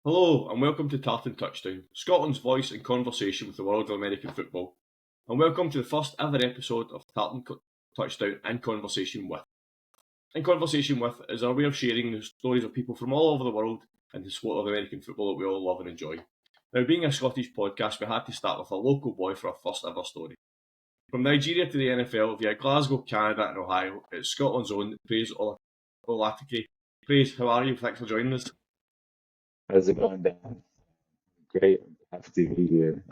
Hello and welcome to Tartan Touchdown, Scotland's voice in conversation with the world of American football. And welcome to the first ever episode of Tartan Touchdown in Conversation With. In Conversation With is our way of sharing the stories of people from all over the world and the sport of American football that we all love and enjoy. Now, being a Scottish podcast, we had to start with a local boy for our first ever story. From Nigeria to the NFL via Glasgow, Canada and Ohio, it's Scotland's own Praise Olatoke. Praise, how are you? Thanks for joining us. How's it going, Dan? Great. Happy to be here.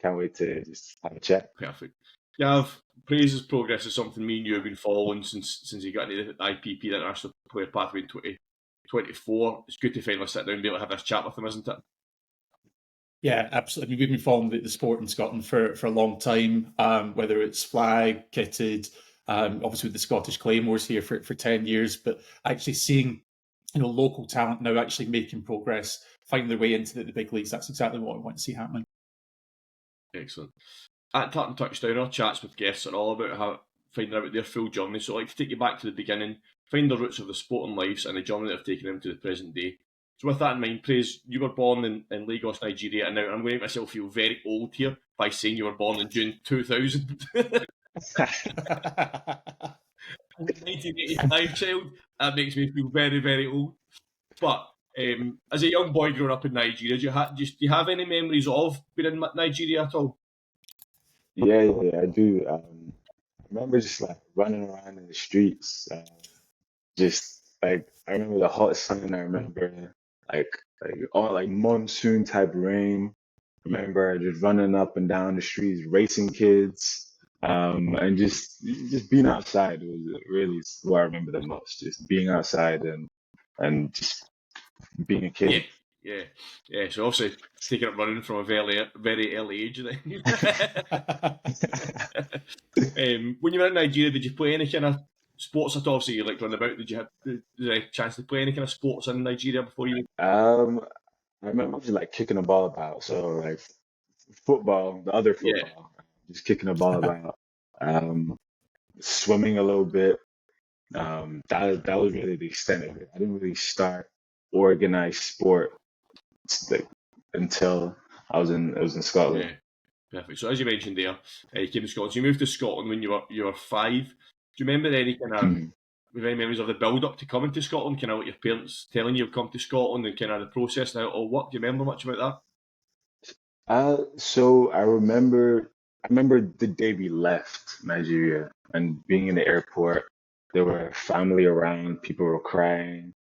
Can't wait to just have a chat. Perfect. Gav, Praise's progress is something me and you have been following since he got into the IPP, the International Player Pathway in 2024. It's good to finally sit down and be able to have this chat with him, isn't it? Yeah, absolutely. I mean, we've been following the sport in Scotland for a long time, whether it's flag, kitted, obviously with the Scottish Claymores here for 10 years, but actually seeing local talent now actually making progress, finding their way into the big leagues, that's exactly what I want to see happening. Excellent. At Tartan Touchdown, our chats with guests are all about finding out their full journey. So I'd like to take you back to the beginning, find the roots of the sporting lives and the journey that have taken them to the present day. So with that in mind, Praise, you were born in Lagos, Nigeria, and now I'm going to make myself feel very old here by saying you were born in June 2000. 1985 child, that makes me feel very, very old. But as a young boy growing up in Nigeria, do you have any memories of being in Nigeria at all? Yeah, I do. I remember just like running around in the streets, I remember the hot sun. I remember all like monsoon type rain. I remember just running up and down the streets, racing kids. And just being outside was really what I remember the most. Just being outside and just being a kid. Yeah. So obviously taking up running from a very early age. Then. When you were in Nigeria, did you play any kind of sports at all? Obviously, you like running about. Did you have a chance to play any kind of sports in Nigeria before you? I remember just like kicking a ball about. So like football, the other football, just kicking a ball about. Swimming a little bit. That was really the extent of it. I didn't really start organized sport until I was in Scotland. Yeah, perfect. So as you mentioned there, you came to Scotland. So you moved to Scotland when you were 5. Do you remember any kind of any memories of the build up to coming to Scotland? Kind of what your parents telling you come to Scotland and kind of the process now or what? Do you remember much about that? So I remember the day we left Nigeria and being in the airport. There were family around. People were crying.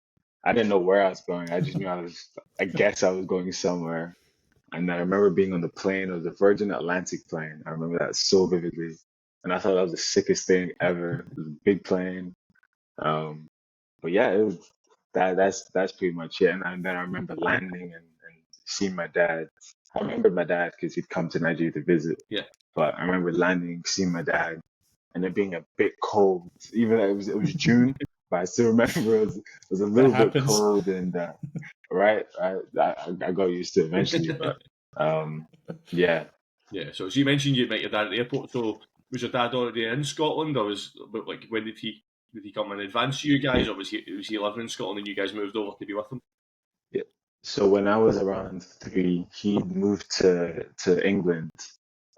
I didn't know where I was going. I just knew I guess I was going somewhere. And I remember being on the plane. It was a Virgin Atlantic plane. I remember that so vividly. And I thought that was the sickest thing ever. It was a big plane. But yeah, it was that's pretty much it. And then I remember landing and seeing my dad. I remember my dad because he'd come to Nigeria to visit. Yeah. But I remember landing, seeing my dad, and it being a bit cold. Even though it was June, but I still remember it was a little bit cold, and I got used to it eventually. But yeah. So you mentioned you met your dad at the airport. So was your dad already in Scotland, or when did he come in advance to you guys, or was he living in Scotland and you guys moved over to be with him? Yeah. So when I was around 3, he moved to England,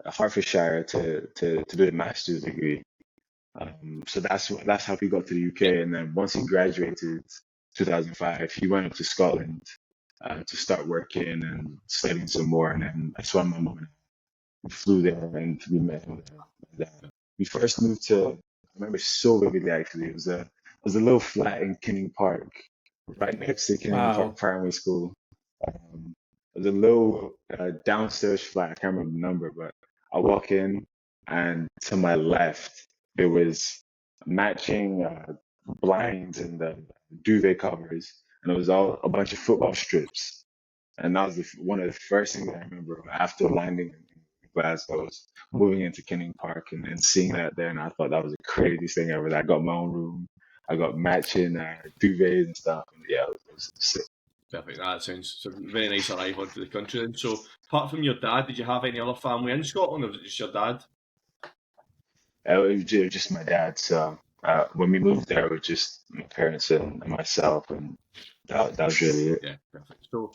Hertfordshire, to do a master's degree. So that's how he got to the UK. And then once he graduated, 2005, he went up to Scotland to start working and studying some more. And then that's when my mom and I flew there and we met him there. We first moved to, I remember so vividly actually, it was a little flat in Kinning Park, right next to Kinning Park Primary School. It was a little downstairs flat. I can't remember the number, but I walk in and to my left, there was matching blinds and the duvet covers, and it was all a bunch of football strips. And that was one of the first things I remember after landing in Glasgow, was moving into Kinning Park and seeing that there. And I thought that was the craziest thing ever. I got my own room. I got matching duvets and stuff. And yeah, it was sick. Perfect. That sounds a very nice arrival to the country. And so, apart from your dad, did you have any other family in Scotland, or was it just your dad? It was just my dad. So When we moved there, it was just my parents and myself, and that was really it. Yeah, perfect. So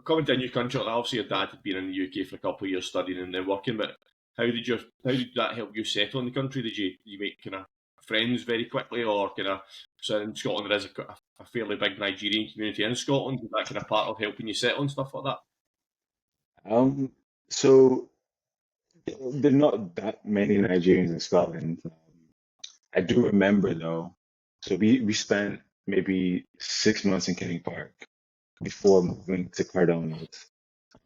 coming to a new country, obviously your dad had been in the UK for a couple of years studying and then working, but how did that help you settle in the country? Did you make kind of friends very quickly, or kind of, so in Scotland there is a fairly big Nigerian community in Scotland? Was that kind of part of helping you settle and stuff like that? Um, so there are not that many Nigerians in Scotland. I do remember though. So we spent maybe 6 months in Kenny Park before moving to Cardona.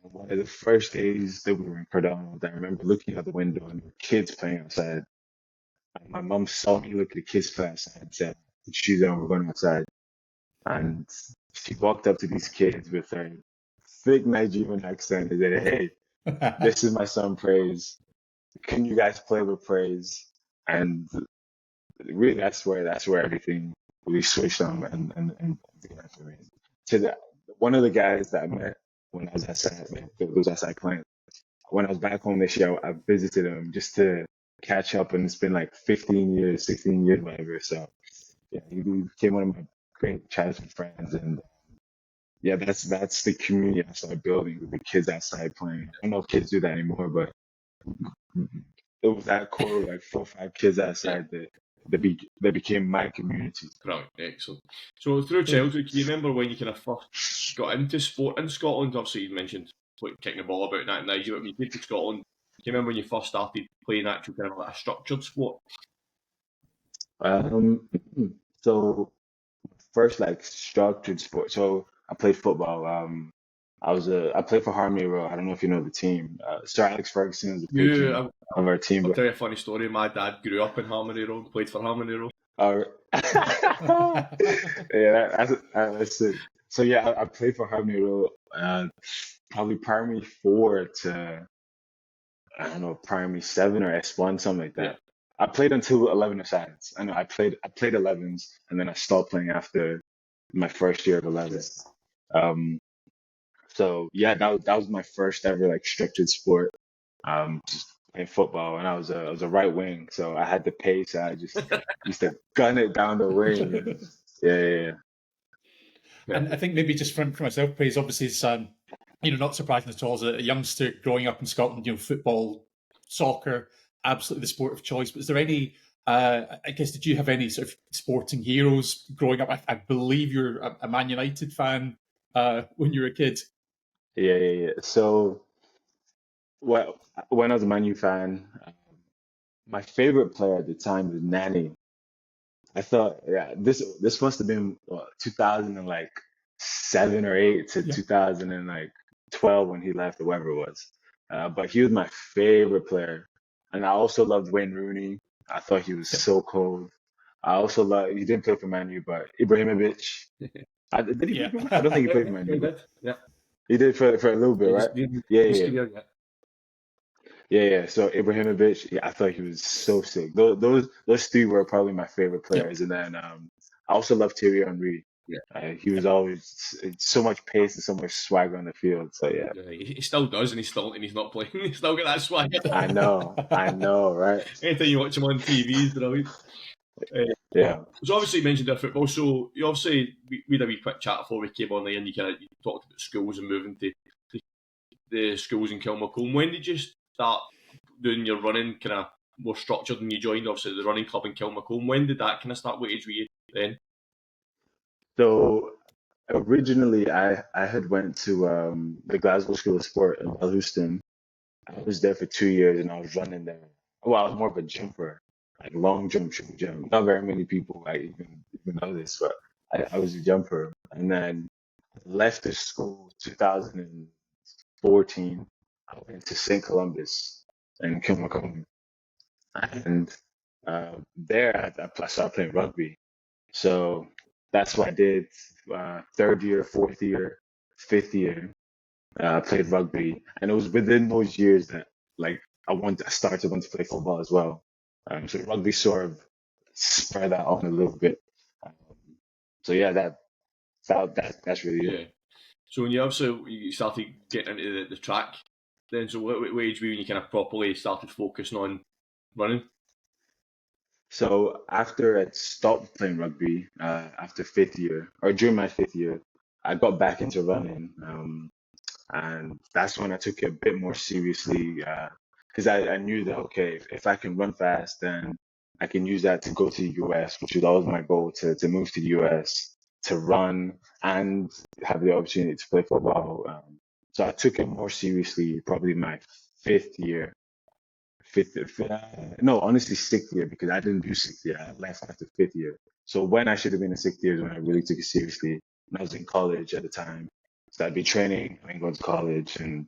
One of the first days that we were in Cardona, I remember looking out the window and there were kids playing outside. And my mom saw me look at the kids play outside and said, "Put your shoes on, we're going outside." And she walked up to these kids with her thick Nigerian accent and said, "Hey, this is my son Praise. Can you guys play with Praise?" And really, that's where everything really switched on and began for me. To the, one of the guys that I met when I was outside, like, those outside playing. When I was back home this year, I visited him just to catch up, and it's been like 15 years, 16 years, whatever. So yeah, he became one of my great childhood friends, and yeah, that's the community I started building with the kids outside playing. I don't know if kids do that anymore, but it was that core, like 4 or 5 kids Yeah, outside that became my community. brilliant, excellent. So through childhood, can you remember when you kind of first got into sport in Scotland? Obviously, you mentioned like kicking the ball about in that Niger, but when you came to Scotland, can you remember when you first started playing actual kind of like a structured sport? Um, so first like structured sport. So I played football. I played for Harmony Row. I don't know if you know the team. Sir Alex Ferguson is a Yeah, patron of our team, I'll but tell you a funny story. My dad grew up in Harmony Road, played for Harmony Road. our yeah, that's it. So yeah, I played for Harmony Row. Probably primary four to I don't know, primary seven or S1, something like Yeah, that. I played until 11 sides. I know I played 11s and then I stopped playing after my first year of 11. Um, so yeah, that was my first ever like structured sport. Just playing football, and I was a right wing, so I had the pace. I just used to gun it down the wing, and yeah, yeah, yeah. And I perfect. think maybe just for myself, Praise, obviously it's not surprising at all as a youngster growing up in Scotland, football, soccer, absolutely the sport of choice. But is there any I guess did you have any sort of sporting heroes growing up? I believe you're a Man United fan when you were a kid. Yeah, yeah, yeah. So, well, when I was a Man U fan, my favorite player at the time was Nani. I thought, yeah, this must have been 2000 and like 7 or 8 to Yeah. 2000 and like 12 when he left or whatever it was. But he was my favorite player, and I also loved Wayne Rooney. I thought he was Yeah. so cold. I also love he didn't play for Man U, but Ibrahimovic. Did he play for Man? I don't think he Yeah, played for Man he U, but did. Yeah, he did for a little bit, he right? just did Yeah, his yeah, yeah. career. Yeah, Yeah, yeah. So Ibrahimovic, yeah, I thought he was so sick. Those three were probably my favorite Yeah. players. And then I also love Thierry Henry. yeah. He was always so much pace and so much swagger on the field. So yeah, Yeah, he still does, and he's not playing. He's still got that swag. I know, right? Anytime you watch him on TV, he's brilliant. Yeah. So obviously you mentioned their football. So you obviously we had a wee quick chat before we came on there, and you talked about schools and moving to the schools in Kilmacombe. When did you start doing your running kind of more structured, and you joined obviously the running club in Kilmacombe? When did that kind of start? What age were you then? So originally, I had went to the Glasgow School of Sport in Houston. I was there for 2 years, and I was running there. Well, I was more of a jumper, like long jump, short jump. Not very many people like even know this, but I was a jumper. And then left the school 2014. I went to St. Columbus in Kilmacombe, and there I started playing rugby. So that's what I did. Third year, fourth year, fifth year. I played rugby, and it was within those years that like I started to want to play football as well. So rugby sort of spurred that on a little bit. Um, so yeah, that's really it. Yeah. So when you obviously you started getting into the track, then so what age were you when you kind of properly started focusing on running? So after I stopped playing rugby, after fifth year, or during my fifth year, I got back into running. And that's when I took it a bit more seriously, because I knew that, okay, if I can run fast, then I can use that to go to the US, which was always my goal, to move to the US, to run and have the opportunity to play football. So I took it more seriously probably my fifth year. No, honestly, sixth year, because I didn't do sixth year. I left after fifth year. So when I should have been in sixth year is when I really took it seriously. When I was in college at the time. So I'd be training and then going to college, and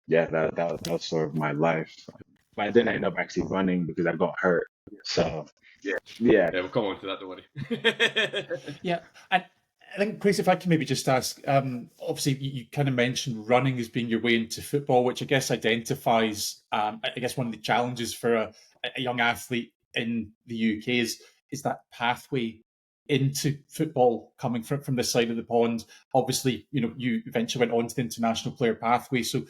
yeah, that was sort of my life. But I didn't end up actually running because I got hurt. So Yeah. yeah, Yeah, we'll come on to that, don't worry. Yeah, and I think, Chris, if I can maybe just ask, obviously you kind of mentioned running as being your way into football, which I guess identifies, I guess one of the challenges for a young athlete in the UK is that pathway into football coming from this side of the pond. Obviously, you eventually went on to the international player pathway. So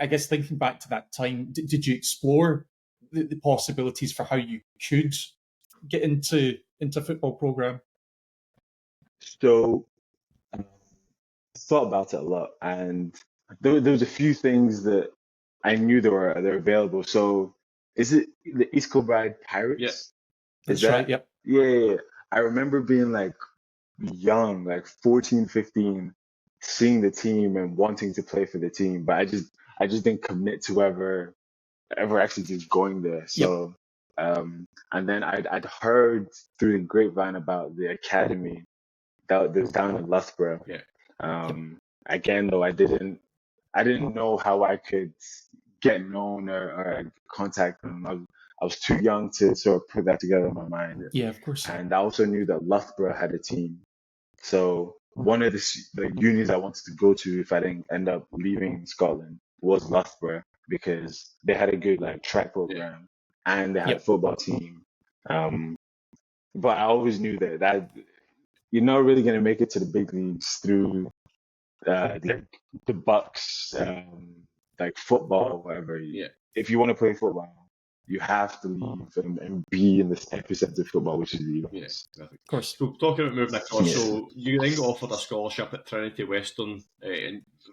I guess thinking back to that time, did you explore the possibilities for how you could get into football program? so I thought about it a lot, and there was a few things that I knew they're available. So is it the East Kilbride Yeah. Pirates? Is That's right. that? Yep. Yeah, yeah, yeah. I remember being like young, like 14, 15, seeing the team and wanting to play for the team, but I just didn't commit to ever actually just going there. Yep. So and then I'd heard through the grapevine about the academy that was down in Loughborough. Yeah. Yep. Again, though, I didn't know how I could get known or contact them. I was too young to sort of put that together in my mind. Yeah. Of course. And I also knew that Loughborough had a team. So one of the unis I wanted to go to if I didn't end up leaving Scotland was Loughborough, because they had a good like track Yeah. program and they had a Yep. football team. Um, but I always knew that you're not really going to make it to the big leagues through the Bucks, like football or whatever. Yeah. If you want to play football, you have to leave and be in the epicenter of football, which is the Yeah, US. perfect. Of course. So talking about moving across, Yeah. so you then got offered a scholarship at Trinity Western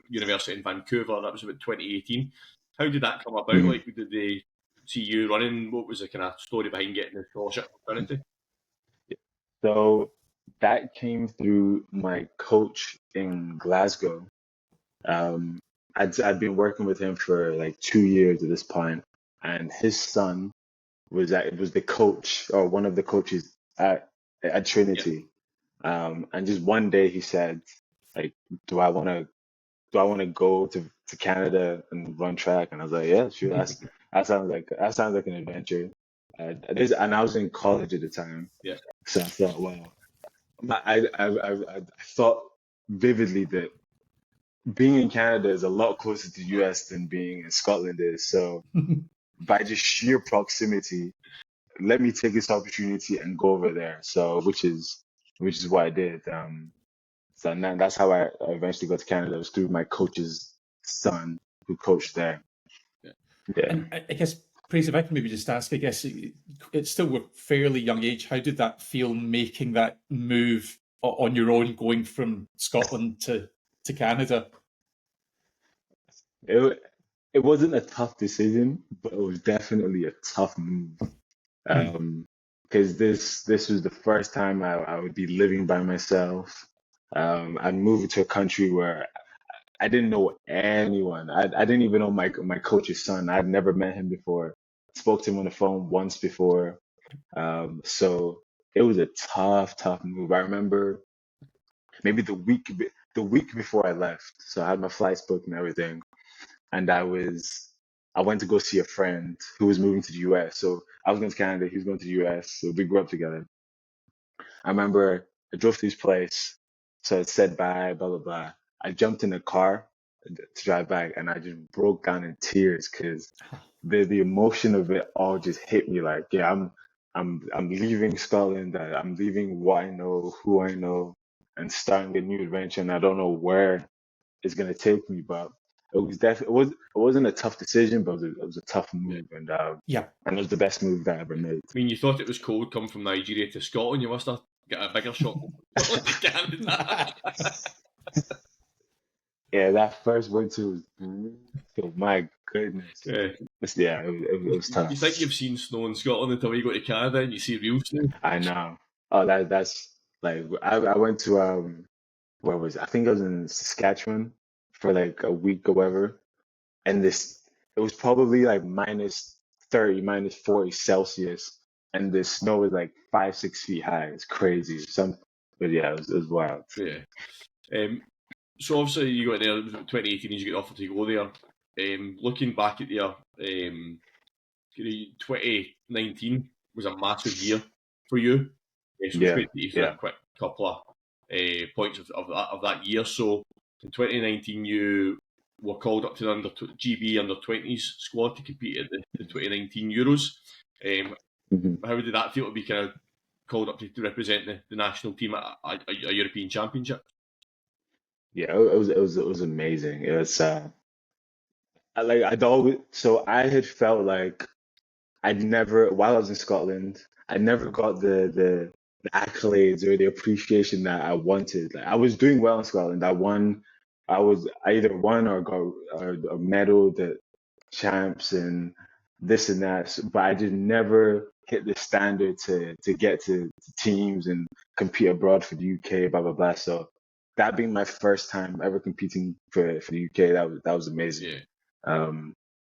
University in Vancouver. That was about 2018. How did that come about? Mhm. Like, did they see you running? What was the kind of story behind getting the scholarship for Trinity? So that came through my coach in Glasgow. Um, I'd been working with him for like 2 years at this point, and his son was the coach or one of the coaches at Yeah. Trinity. And just one day he said, like, do I want to go to Canada and run track? And I was like, yeah, sure. That sounds like an adventure. And I was in college at the time, Yeah. so I thought, wow. I thought vividly that being in Canada is a lot closer to US than being in Scotland is. So by just sheer proximity, let me take this opportunity and go over there. So which is what I did. So now that's how I eventually got to Canada. It was through my coach's son who coached there. Yeah. Yeah. And I guess, Praise, if I can maybe just ask, I guess it's still a fairly young age. How did that feel making that move on your own, going from Scotland to Canada? It it wasn't a tough decision, but it was definitely a tough move. Um, because this was the first time I would be living by myself. I'd moved to a country where I didn't know anyone. I didn't even know my coach's son. I'd never met him before. Spoke to him on the phone once before. So it was a tough, tough move. I remember maybe the week before I left. So I had my flights booked and everything, and I went to go see a friend who was moving to the US. So I was going to Canada, he was going to the US. So we grew up together. I remember I drove to his place, so it said bye, blah blah blah. I jumped in the car to drive back, and I just broke down in tears because the emotion of it all just hit me. Like, yeah, I'm leaving Scotland. I'm leaving what I know, who I know, and starting a new adventure. And I don't know where it's gonna take me, but it wasn't a tough decision, but it was a tough move, and Yeah. and it was the best move that I ever made. I mean, you thought it was cold coming from Nigeria to Scotland. You must have got a bigger shock than Canada. Yeah, that first winter was brutal. My goodness. Yeah. Yeah, it was tough. You think you've seen snow in Scotland until you go to Canada and you see real snow? I know. Oh, that's like I went to where was it? I think I was in Saskatchewan for like a week or whatever, and it was probably like -30, -40 Celsius, and the snow was like 5, 6 feet high. It's crazy. But yeah, it was wild. Yeah. So obviously you got there 2018 and you got offered to go there. Looking back at your 2019 was a massive year for you. So it's great that you for a quick couple of points of that year. So in 2019 you were called up to the GB under-20s squad to compete at the 2019 Euros. How did that feel to be kind of called up to represent the national team at a European Championship? Yeah, it was amazing. It was I had felt like I'd never, while I was in Scotland, I never got the accolades or the appreciation that I wanted. Like, I was doing well in Scotland. I either won or got a medal, the champs and this and that, but I just never hit the standard to get to teams and compete abroad for the UK, blah blah blah. So that being my first time ever competing for the UK, that was amazing. Yeah.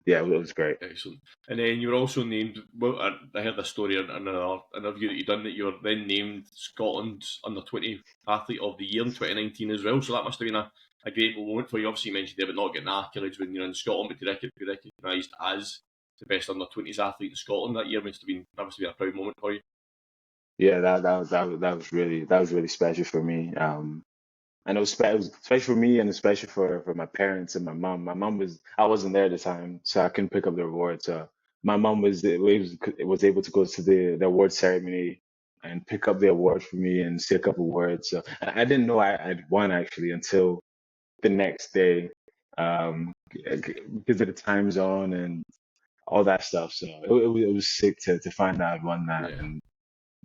Yeah, it was great. Excellent. And then you were also named, well, I heard this story in another interview that you done, that you were then named Scotland's under-20 Athlete of the Year in 2019 as well. So that must have been a great moment for you. Obviously, you mentioned there, but not getting accolades when you're in Scotland, but to be recognised as the best under-20s athlete in Scotland that year must have been a proud moment for you. Yeah, that was really special for me. And it was special for me and especially for my parents and my mom. I wasn't there at the time, so I couldn't pick up the award. So my mom was able to go to the award ceremony and pick up the award for me and say a couple words. So I didn't know I'd won actually until the next day, because of the time zone and all that stuff. So it was sick to find out I'd won that. Yeah. And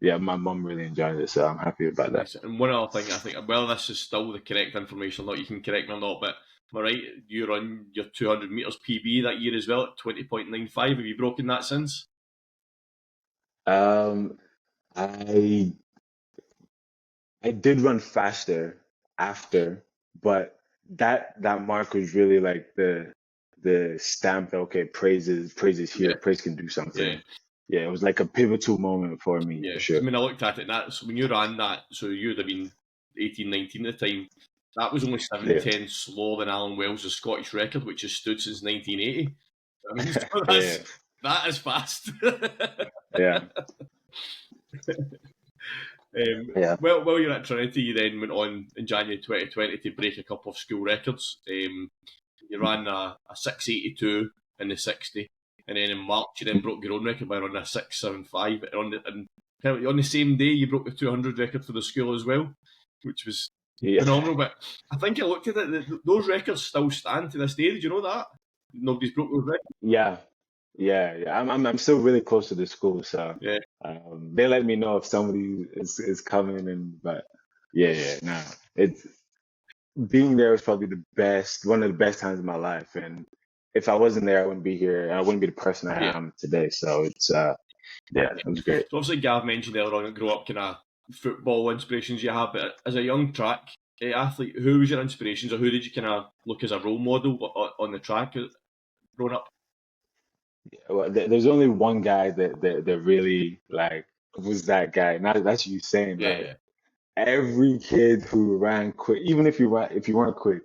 yeah, my mom really enjoyed it, so I'm happy about that. And one other thing, I think, well, this is still the correct information, not you can correct me or not, but am I right? You run your 200 metres PB that year as well at 20.95. Have you broken that since? I did run faster after, but that mark was really like the stamp that okay, praise is here, Yeah. praise can do something. Yeah, it was like a pivotal moment for me, for sure. I mean, I looked at it, and that's when you ran that, so you'd have been 18, 19 at the time. That was only 7:10 slower than Alan Wells' Scottish record, which has stood since 1980. I mean, so that is fast. Yeah. Well, while you're at Trinity, you then went on in January 2020 to break a couple of school records. You ran a 6:82 in the 60, and then in March you then broke your own record by running a 6:75. And on the same day, you broke the 200 record for the school as well, which was phenomenal. But I think I looked at it; those records still stand to this day. Did you know that? Nobody's broke those records. Yeah. I'm still really close to the school, so they let me know if somebody is coming, but it's being there was probably one of the best times of my life, and if I wasn't there, I wouldn't be here. I wouldn't be the person I am today. So it's it was great. So obviously, Gav mentioned earlier on, grow up kind of football inspirations you have, but as a young track athlete, who was your inspirations, or who did you kind of look as a role model on the track growing up? Yeah, well, there's only one guy that really like was that guy. Now that's you saying, right? Every kid who ran quick, even if you weren't quick,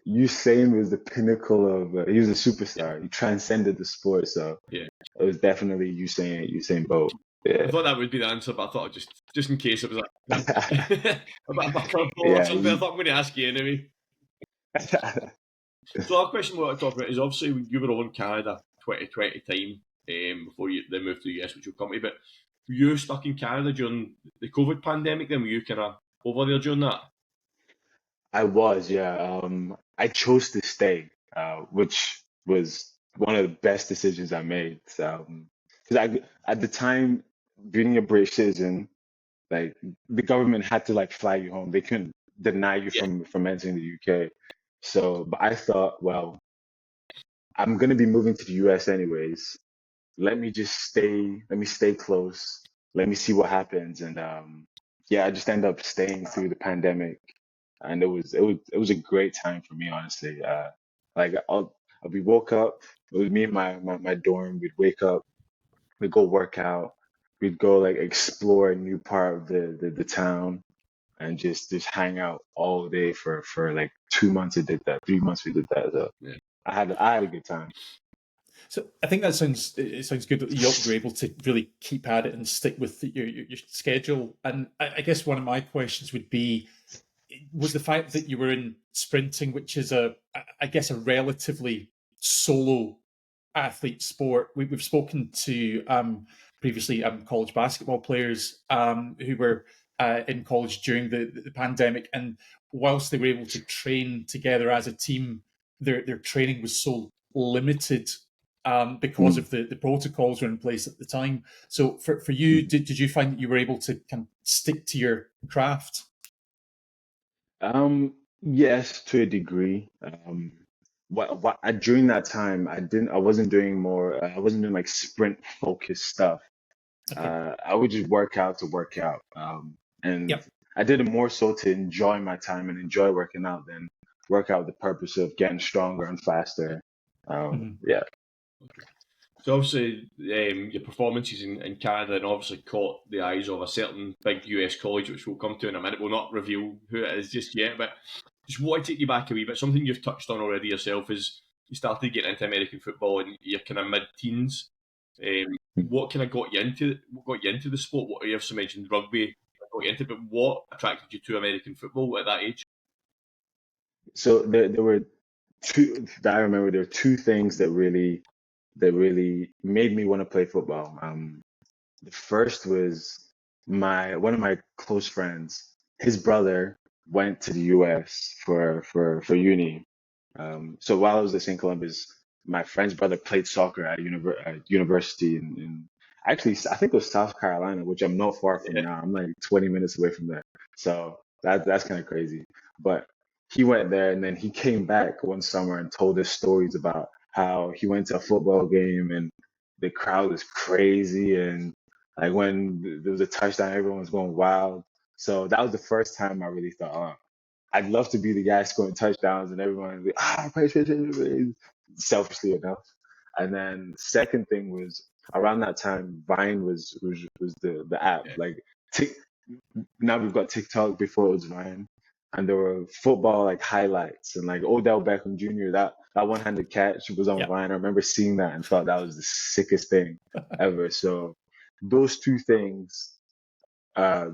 Usain was the pinnacle of. He was a superstar. He transcended the sport. So it was definitely Usain Bolt. Yeah. I thought that would be the answer, but I thought just in case it was a bit of a curveball or something, I thought I'm going to ask you anyway. So our question we want to talk about is obviously you were over in Canada 2020 time before you then moved to the US, which we'll come to. But were you stuck in Canada during the COVID pandemic? Then were you kind of over there during that? I was, I chose to stay. which was one of the best decisions I made. Because at the time, being a British citizen, like the government had to like fly you home. They couldn't deny you Yeah. from entering the UK. So, but I thought, well, I'm gonna be moving to the US anyways. Let me stay close. Let me see what happens. And yeah, I just ended up staying through the pandemic, and it was a great time for me, honestly. Like we woke up, it was me and my dorm. We'd wake up, we'd go work out, we'd go like explore a new part of the town, and just hang out all day for like 2 months. I did that. 3 months we did that. So Yeah. I had a good time. So I think that sounds good that you were able to really keep at it and stick with your schedule. And I guess one of my questions would be, was the fact that you were in sprinting, which is I guess a relatively solo athlete sport. We've spoken to previously college basketball players who were in college during the pandemic, and whilst they were able to train together as a team, their training was so limited because of the protocols were in place at the time. So for you, did you find that you were able to kind of stick to your craft? Yes, to a degree. During that time, I wasn't doing more, I wasn't doing like sprint focused stuff. Okay. I would just work out to work out. And Yep. I did it more so to enjoy my time and enjoy working out than work out with the purpose of getting stronger and faster. Mhm. Yeah. So obviously, your performances in Canada and obviously caught the eyes of a certain big US college, which we'll come to in a minute. We'll not reveal who it is just yet, but just want to take you back a wee bit. Something you've touched on already yourself is you started getting into American football in your kind of mid-teens. What kind of got you into the sport? What you also mentioned rugby got you into, but what attracted you to American football at that age? So there were two that I remember. There were two things that really made me want to play football. The first was my one of my close friends. His brother went to the U.S. for uni. So while I was at St. Columbus, my friend's brother played soccer at university in actually I think it was South Carolina, which I'm not far from Yeah, now. I'm like 20 minutes away from there. So that's kind of crazy. But he went there and then he came back one summer and told us stories about how he went to a football game and the crowd was crazy and like when there was a touchdown, everyone was going wild. So that was the first time I really thought, oh, I'd love to be the guy scoring touchdowns and everyone would be, praise. Selfishly enough. And then second thing was around that time, Vine was the app. yeah, Like Tik now we've got TikTok before it was Vine. And there were football like highlights and like Odell Beckham Jr. That one-handed catch was on Yep. Vine. I remember seeing that and thought that was the sickest thing ever. So those two things uh,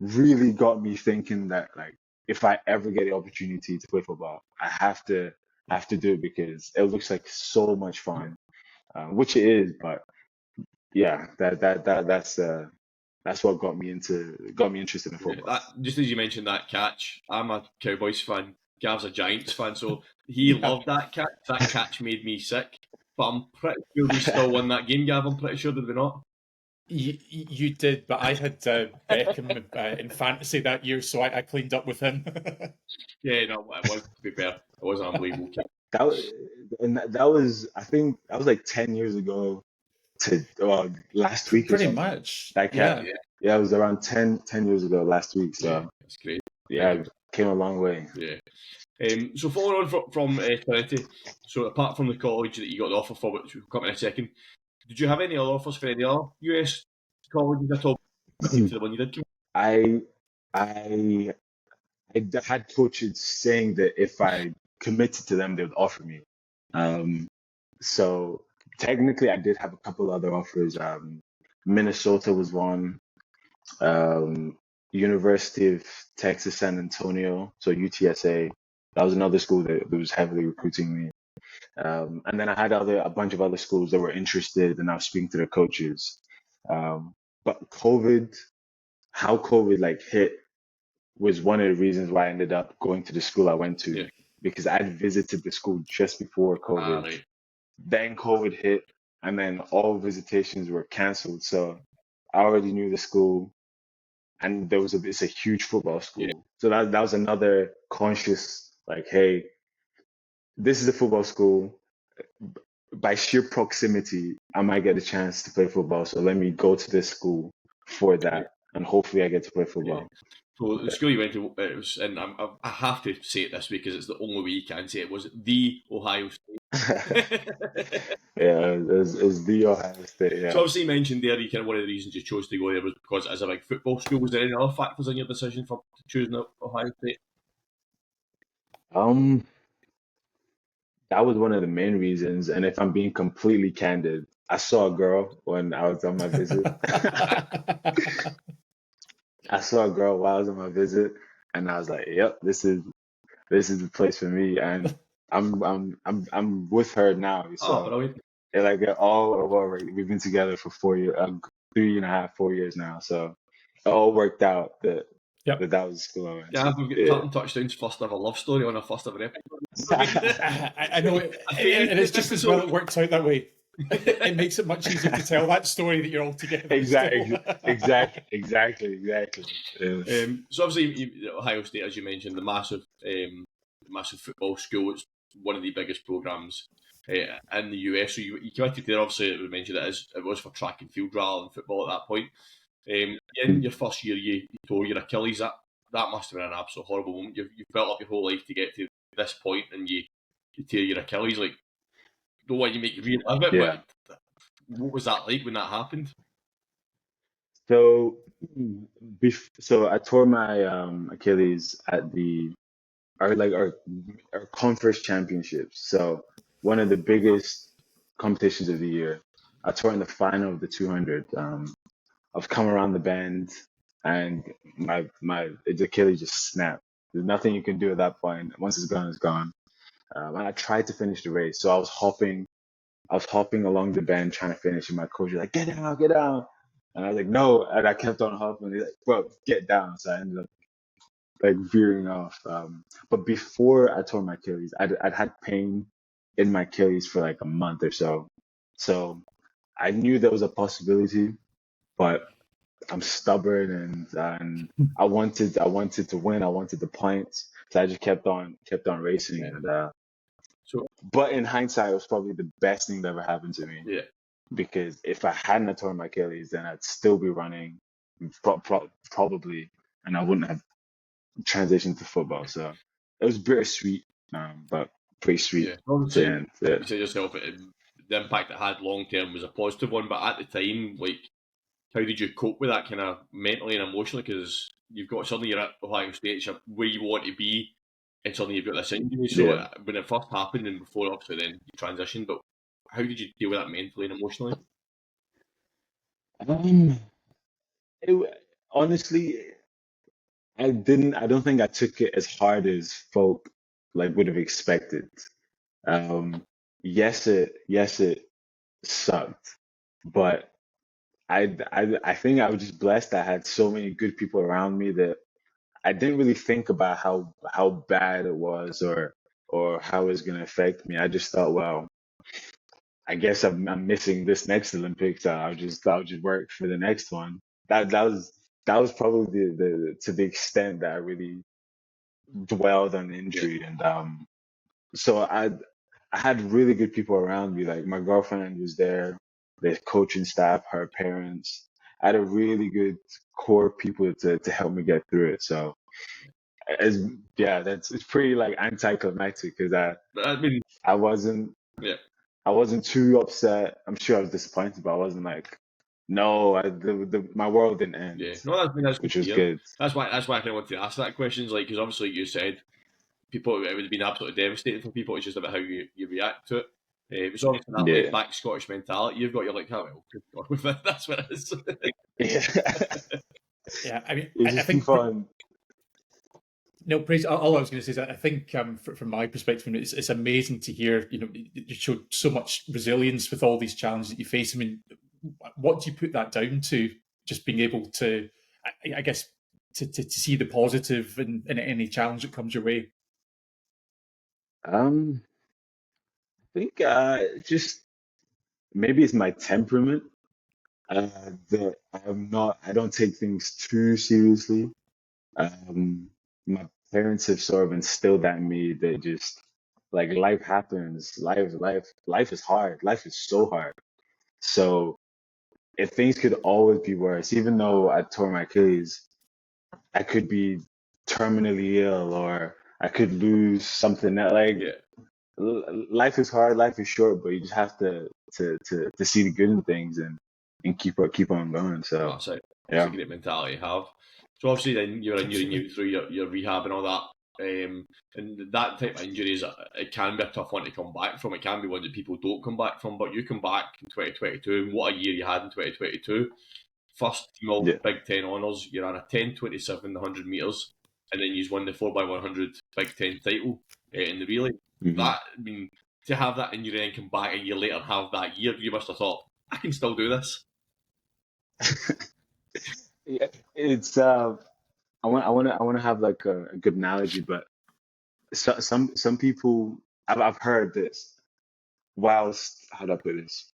really got me thinking that like if I ever get the opportunity to play football, I have to do it because it looks like so much fun, which it is. But yeah, that's what got me interested in yeah. football. That just as you mentioned that catch, I'm a Cowboys fan. Gav's a Giants fan, so he Yeah. loved that catch. That catch made me sick. But I'm pretty sure we still won that game, Gav. I'm pretty sure, did we not? You did, but I had Beckham in fantasy that year, so I cleaned up with him. Yeah, no, it was, to be fair, it was an unbelievable catch. That wa- that was I think that was like 10 years ago to last week or Pretty something. much, That cat, yeah. Yeah, yeah, it was around 10 years ago last week. yeah, So that's great. Thank yeah, you. came a long way. Yeah. So following on from Trinity, so apart from the college that you got the offer for, which we'll come in a second, did you have any other offers for any other US colleges at all? To the one you did. I I had coaches saying that if I committed to them, they would offer me. Um, so technically, I did have a couple other offers. Minnesota was one. Um, University of Texas San Antonio, so UTSA. That was another school that was heavily recruiting me. And then I had a bunch of other schools that were interested, and I was speaking to their coaches. Um, but how COVID like hit was one of the reasons why I ended up going to the school I went to. Yeah. because I'd visited the school just before COVID. Right. Then COVID hit, and then all visitations were cancelled. So I already knew the school, and it's a huge football Yeah. school. So that was another conscious, like, hey, this is a football school. By sheer proximity, I might get a chance to play football. So let me go to this school for Yeah. that, and hopefully I get to play Yeah. football. So the school you went to, it was, and I have to say it this way because it's the only way you can say it, was the Ohio State. Yeah, it's the Ohio State. So Yeah. obviously you mentioned there, you kind of one of the reasons you chose to go there was because it is a big football school. Was there any other factors in your decision for choosing Ohio State? That was one of the main reasons. And if I'm being completely candid, I saw a girl when I was on my visit. I saw a girl while I was on my visit, and I was like, "Yep, this is the place for me." And I'm with her now. Oh, So brilliant. like we've been together for 4 years, 3.5, 4 years now. So it all worked out that Yep. that was the school I went Yeah, to. we've got Tartan Touchdown's first ever love story on our first ever episode. I know, and it's just as well it works out that way. It makes it much easier to tell that story that you're all together. Exactly. Yeah. So obviously Ohio State, as you mentioned, the massive football school. It's one of the biggest programs in the US. So you committed there. Obviously, we mentioned it was for track and field rather than football at that point. In your first year, you tore your Achilles. That must have been an absolute horrible moment. You've built up your whole life to get to this point, and you tear your Achilles. Like, don't want you make you relive it, Yeah. but what was that like when that happened? So, so I tore my Achilles at our conference championships. So one of the biggest competitions of the year. I tore in the final of the 200. I've come around the bend, and my Achilles just snapped. There's nothing you can do at that point. Once it's gone, it's gone. And I tried to finish the race, so I was hopping along the bend trying to finish, and my coach was like, "Get down, get down." And I was like, "No," and I kept on hopping. He's like, "Bro, get down." So I ended up like veering off. But before I tore my Achilles, I'd had pain in my Achilles for like a month or so. So I knew there was a possibility, but I'm stubborn, and I wanted to win. I wanted the points, so I just kept on racing. Yeah. And So but in hindsight, it was probably the best thing that ever happened to me. yeah. Because if I hadn't have torn my Achilles, then I'd still be running, probably, and I wouldn't have transitioned to football. So it was bittersweet, but pretty sweet Yeah, to obviously, end. Yeah. like you said yourself, the impact it had long term was a positive one. But at the time, like, how did you cope with that kind of mentally and emotionally? Because you've got suddenly you're at Ohio State, it's where you want to be, and suddenly you've got this injury. So Yeah. when it first happened, and before obviously then you transitioned, but how did you deal with that mentally and emotionally? Um, honestly, I didn't. I don't think I took it as hard as folk like would have expected. Um, yes, it sucked, but I think I was just blessed. I had so many good people around me that I didn't really think about how bad it was, or how it was going to affect me. I just thought, well, I guess I'm missing this next Olympics. I'll just work for the next one. That was probably the to the extent that I really dwelled on Yeah, injury. And so I had really good people around me. Like my girlfriend was there, the coaching staff, her parents. I had a really good core of people to help me get through it. So as yeah, it's pretty like anticlimactic because but I mean, I wasn't yeah, I wasn't too upset. I'm sure I was disappointed, but I wasn't like, no, my world didn't end, yeah. No, that's good which to was hear. good. That's why I kind of wanted to ask that question. Is like because obviously you said people it would have been absolutely devastating for people. It's just about how you react to it. It's obviously that laid Yeah. back Scottish mentality. You've got your like, oh well, good God with it. That's what it is. Yeah. Yeah, I mean, It's I just too think fun. no, praise. All I was going to say is that I think, from my perspective, it's amazing to hear. You showed so much resilience with all these challenges that you face. I mean, what do you put that down to? Just being able to, I guess, to see the positive in any challenge that comes your way. Um, I think just maybe it's my temperament. That I don't take things too seriously. Um, my parents have sort of instilled that in me that just like life happens, life is hard. Life is so hard. So if things could always be worse, even though I tore my Achilles, I could be terminally ill or I could lose something that like Yeah, life is hard, life is short, but you just have to see the good in things and keep on going. So that's it. It's a yeah. great mentality to have. So obviously then you're injuring Absolutely. you through your rehab and all that. And that type of injuries, it can be a tough one to come back from. It can be one that people don't come back from, but you come back in 2022, and what a year you had in 2022. First team all Yeah. Big Ten honours, you ran a 10:27 the 100 metres, and then you won the 4x100 Big Ten title in the relay. Hmm. That, I mean, to have that injury and come back a year later and have that year, you must have thought, I can still do this. Yeah, it's I want to have like a good analogy, but some people I've heard this. Whilst how do I put this?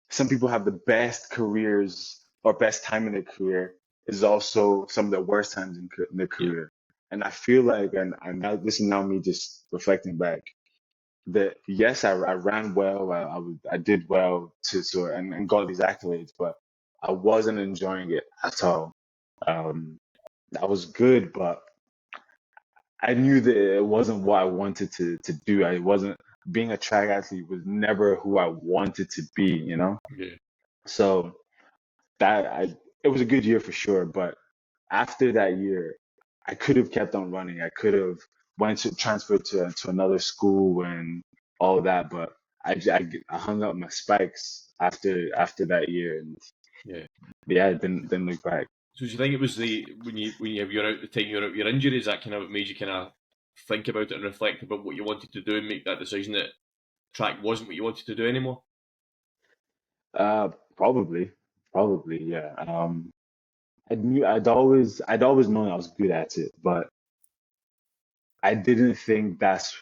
Some people have the best careers or best time in their career is also some of the worst times in their Yeah, career. And I feel like, and now this is now me just reflecting back, that yes, I ran well, I did well and got these accolades, but I wasn't enjoying it at all. Um, I was good, but I knew that it wasn't what I wanted to do. I wasn't being a track athlete was never who I wanted to be, you know? yeah, So that I it was a good year for sure, but after that year, I could have kept on running. I could have went to transferred to another school and all that, but I hung up my spikes after that year, and yeah. yeah, I didn't look back. So do you think it was the you're out the time you're out your injuries that kind of made you kind of think about it and reflect about what you wanted to do and make that decision that track wasn't what you wanted to do anymore? Uh, probably, probably, yeah. I'd always known I was good at it, but I didn't think that's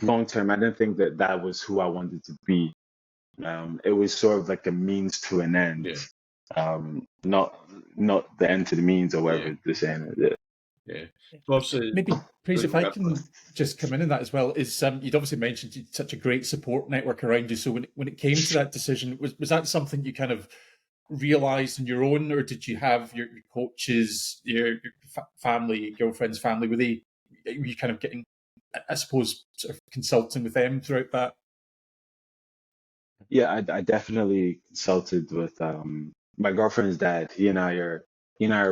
long term. I didn't think that that was who I wanted to be. It was sort of like a means to an end, Yeah, not the end to the means or yeah, whatever they're saying. Yeah. yeah. So obviously, Maybe, Praise, if I can just come in that as well, is you'd obviously mentioned you'd such a great support network around you. So when it came to that decision, was that something you kind of realized on your own, or did you have your coaches, your family, girlfriend's family, were you kind of getting, I suppose, sort of consulting with them throughout that? Yeah, I definitely consulted with my girlfriend's dad. He and I are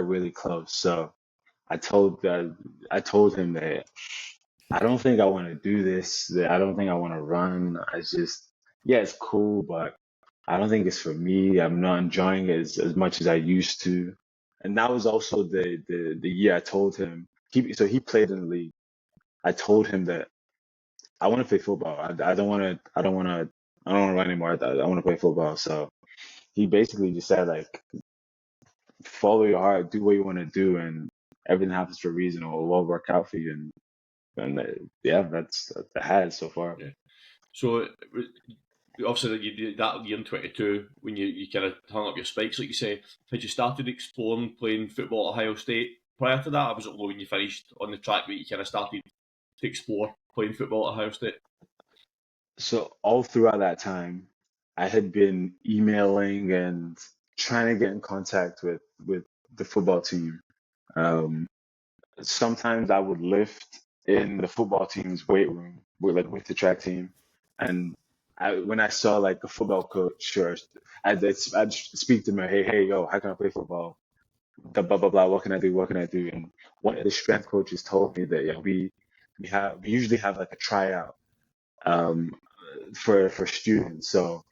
really close. So I told him that I don't think I want to do this. That I don't think I want to run. It's just yeah, it's cool, but I don't think it's for me. I'm not enjoying it as much as I used to. And that was also the year I told him he played in the league. I told him that I want to play football. I don't want to I don't want to run anymore. I want to play football. So he basically just said like follow your heart, do what you want to do, and everything happens for a reason. Or it will work out for you. And yeah, that's that has so far. yeah. So obviously you did that year in 22 when you kind of hung up your spikes, like you say. Had you started exploring playing football at Ohio State prior to that, or was it when you finished on the track that you kind of started to explore playing football at Ohio State? So all throughout that time, I had been emailing and trying to get in contact with the football team. Um, Sometimes I would lift in the football team's weight room with the track team, and when I saw like a football coach, or I'd speak to him, hey, yo, how can I play football? Blah blah blah. What can I do? What can I do? And one of the strength coaches told me that yeah, we usually have like a tryout um, for students. So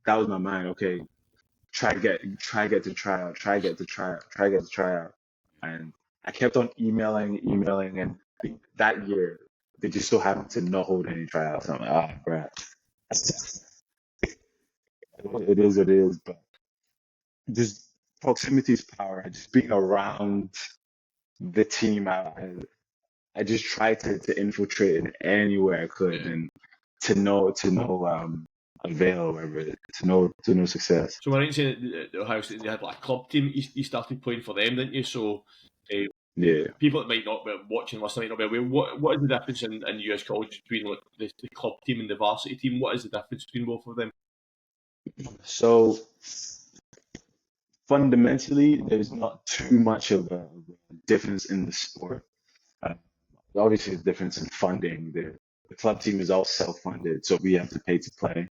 that was my mind. Okay, try get to tryout, try get to tryout, try get to tryout, and I kept on emailing, and that year they just so happened to not hold any tryouts. I'm like, ah, crap. It is what it is, but just proximity is power. Just being around the team, I just tried to infiltrate it anywhere I could, Yeah. and to no avail, whatever, to no success. So when I say that Ohio State, they had like a club team, you started playing for them, didn't you? So Yeah. people that might not be watching, listening, might not be aware. What is the difference in US college between like, the club team and the varsity team? What is the difference between both of them? So fundamentally, there's not too much of a difference in the sport. Uh, Obviously, the difference in funding. The club team is all self-funded, so we have to pay to play.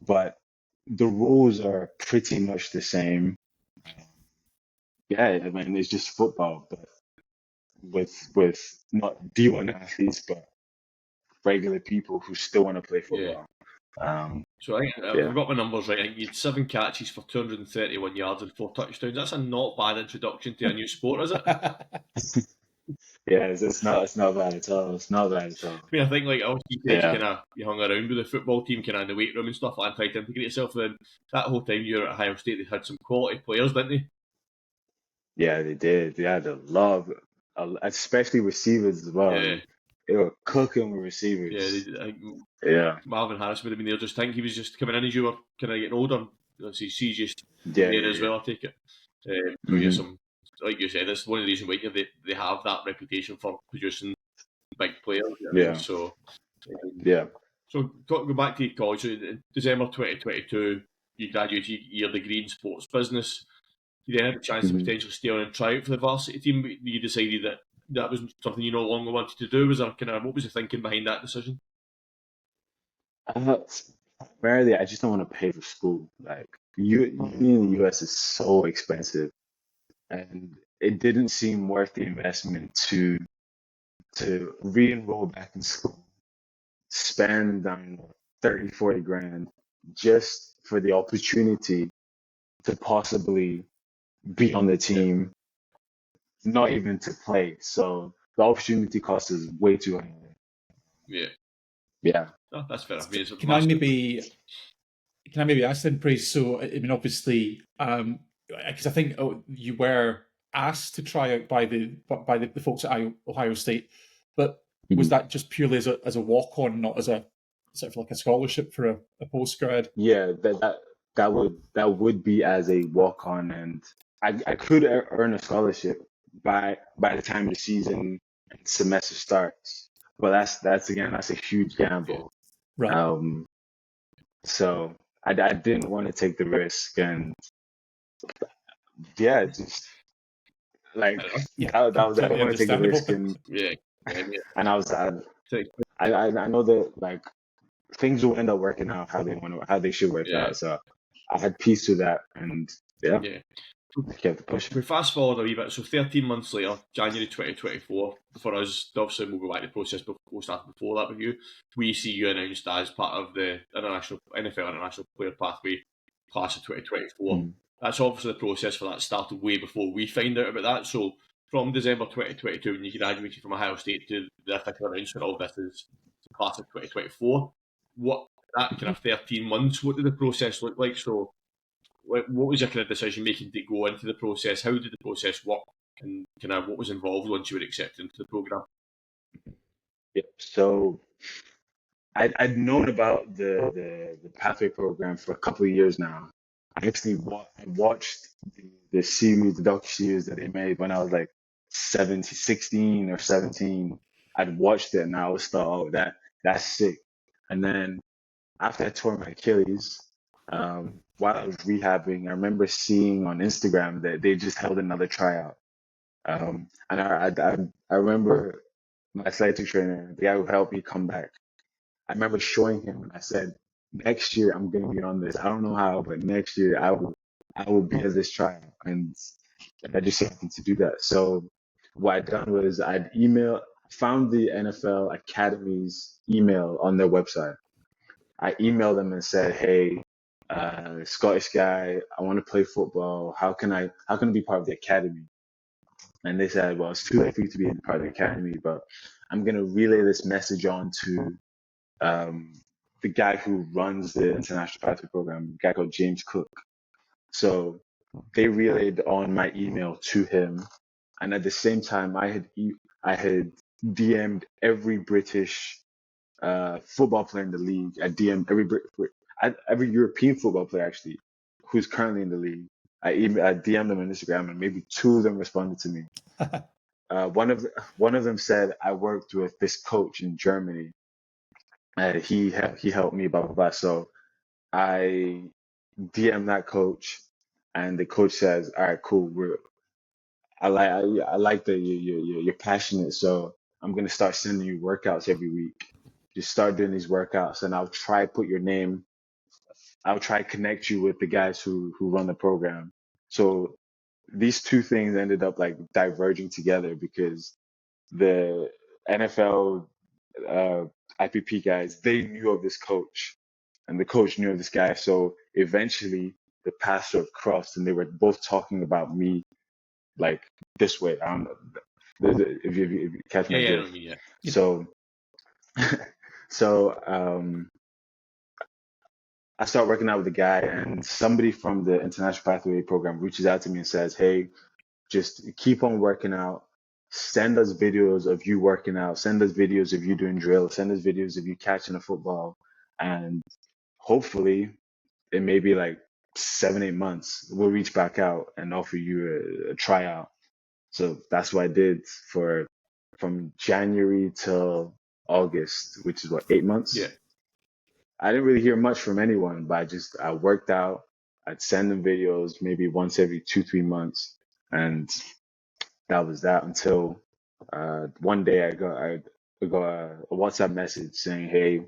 But the rules are pretty much the same. Yeah, I mean, it's just football, but with not D1 athletes, but regular people who still want to play Yeah. football. So I think, if I've got my numbers right, I think you had 7 catches for 231 yards and 4 touchdowns. That's a not bad introduction to a new sport, is it? Yeah, it's not bad at all. It's not bad at all. I mean, I think like obviously Yeah. you hung around with the football team, kind of in the weight room and stuff, and tried to integrate yourself. Then that whole time you were at Ohio State, they had some quality players, didn't they? Yeah, they did. They had a lot of, especially receivers as well. Yeah. They were cooking with Yeah, receivers. I think Yeah, Marvin Harris would have been there. Just think he was just coming in as you were kind of getting older. Obviously, he's just yeah, there as yeah. well. I take it. So yeah, Hmm. some like you said, that's one of the reasons why they have that reputation for producing big players. You know what I mean? Yeah, So yeah. go back to college. So in December 2022, you graduated your degree in sports business. You then had a chance to Hmm. potentially stay on and try out for the varsity team. But you decided that that was something you no longer wanted to do. Was there kind of what was the thinking behind that decision? Uh, Primarily, I just don't want to pay for school. Like, uni in the US is so expensive, and it didn't seem worth the investment to re-enroll back in school, spend 30, 40 grand just for the opportunity to possibly be on the Yeah, team, not even to play. So the opportunity cost is way too high. yeah. Yeah. No, that's fair. I mean, it's a Can I massive. maybe ask then, Praise? So, I mean, obviously, because I think you were asked to try out by the folks at Ohio State, but was Mhm. that just purely as a walk on, not as a sort of like a scholarship for a postgrad? Yeah, that would be as a walk on, and I could earn a scholarship by the time the season and semester starts. But that's a huge Yeah, gamble. Right. Um, so I didn't want to take the risk, and yeah, just like Yeah, that was I didn't completely want to take the risk, understandable. yeah, yeah. and Take- I know that like things will end up working out how they should work yeah, out. So I had peace with that, and yeah, yeah. I kept pushing. We fast forward a wee bit. So 13 months later, January 2024, for us, obviously we'll go back to the process we'll start before that with you. We see you announced as part of the NFL International Player Pathway class of 2024. Mm. That's obviously the process for that started way before we find out about that. So from December 2022, when you graduated from Ohio State to the official announcement of this is the class of 2024, what that kind of 13 months, what did the process look like? So what was your kind of decision making to go into the process? How did the process work? And kind of what was involved once you were accepted into the program? Yep. So I'd known about the pathway program for a couple of years now. I actually I watched the series, the docu-series that they made when I was like 16 or 17. I'd watched it and I always thought, oh, that's sick. And then after I tore my Achilles, while I was rehabbing, I remember seeing on Instagram that they just held another tryout. And I remember my athletic trainer, the guy who helped me come back. I remember showing him and I said, next year I'm going to be on this. I don't know how, but next year I will be at this trial. And I just happened to do that. So what I'd done was found the NFL Academy's email on their website. I emailed them and said, hey, Scottish guy, I want to play football. How can I be part of the academy? And they said, well, it's too late for you to be part of the academy, but I'm going to relay this message on to um, the guy who runs the International Pathway Program, a guy called James Cook. So they relayed on my email to him. And at the same time, I had DM'd every British football player in the league. I DM'd every European football player actually who's currently in the league. I DM'd them on Instagram, and maybe 2 of them responded to me. One of them said, I worked with this coach in Germany, and he helped me, blah blah blah. So I DM that coach, and the coach says, "All right, cool. I like that you're passionate, so I'm gonna start sending you workouts every week. Just start doing these workouts, and I'll try put your name. I'll try connect you with the guys who run the program." So these 2 things ended up like diverging together because the NFL IPP guys, they knew of this coach, and the coach knew of this guy. So eventually the paths sort of crossed, and they were both talking about me like this way. I don't know if you catch my drift. Yeah. So, I start working out with the guy, and somebody from the International Pathway program reaches out to me and says, "Hey, just keep on working out. Send us videos of you working out. Send us videos of you doing drills. Send us videos of you catching a football. And hopefully, in maybe like 7, 8 months, we'll reach back out and offer you a tryout." So that's what I did from January till August, which is what, 8 months? Yeah. I didn't really hear much from anyone, but I worked out. I'd send them videos maybe once every 2, 3 months. And that was that until one day I got a WhatsApp message saying, "Hey,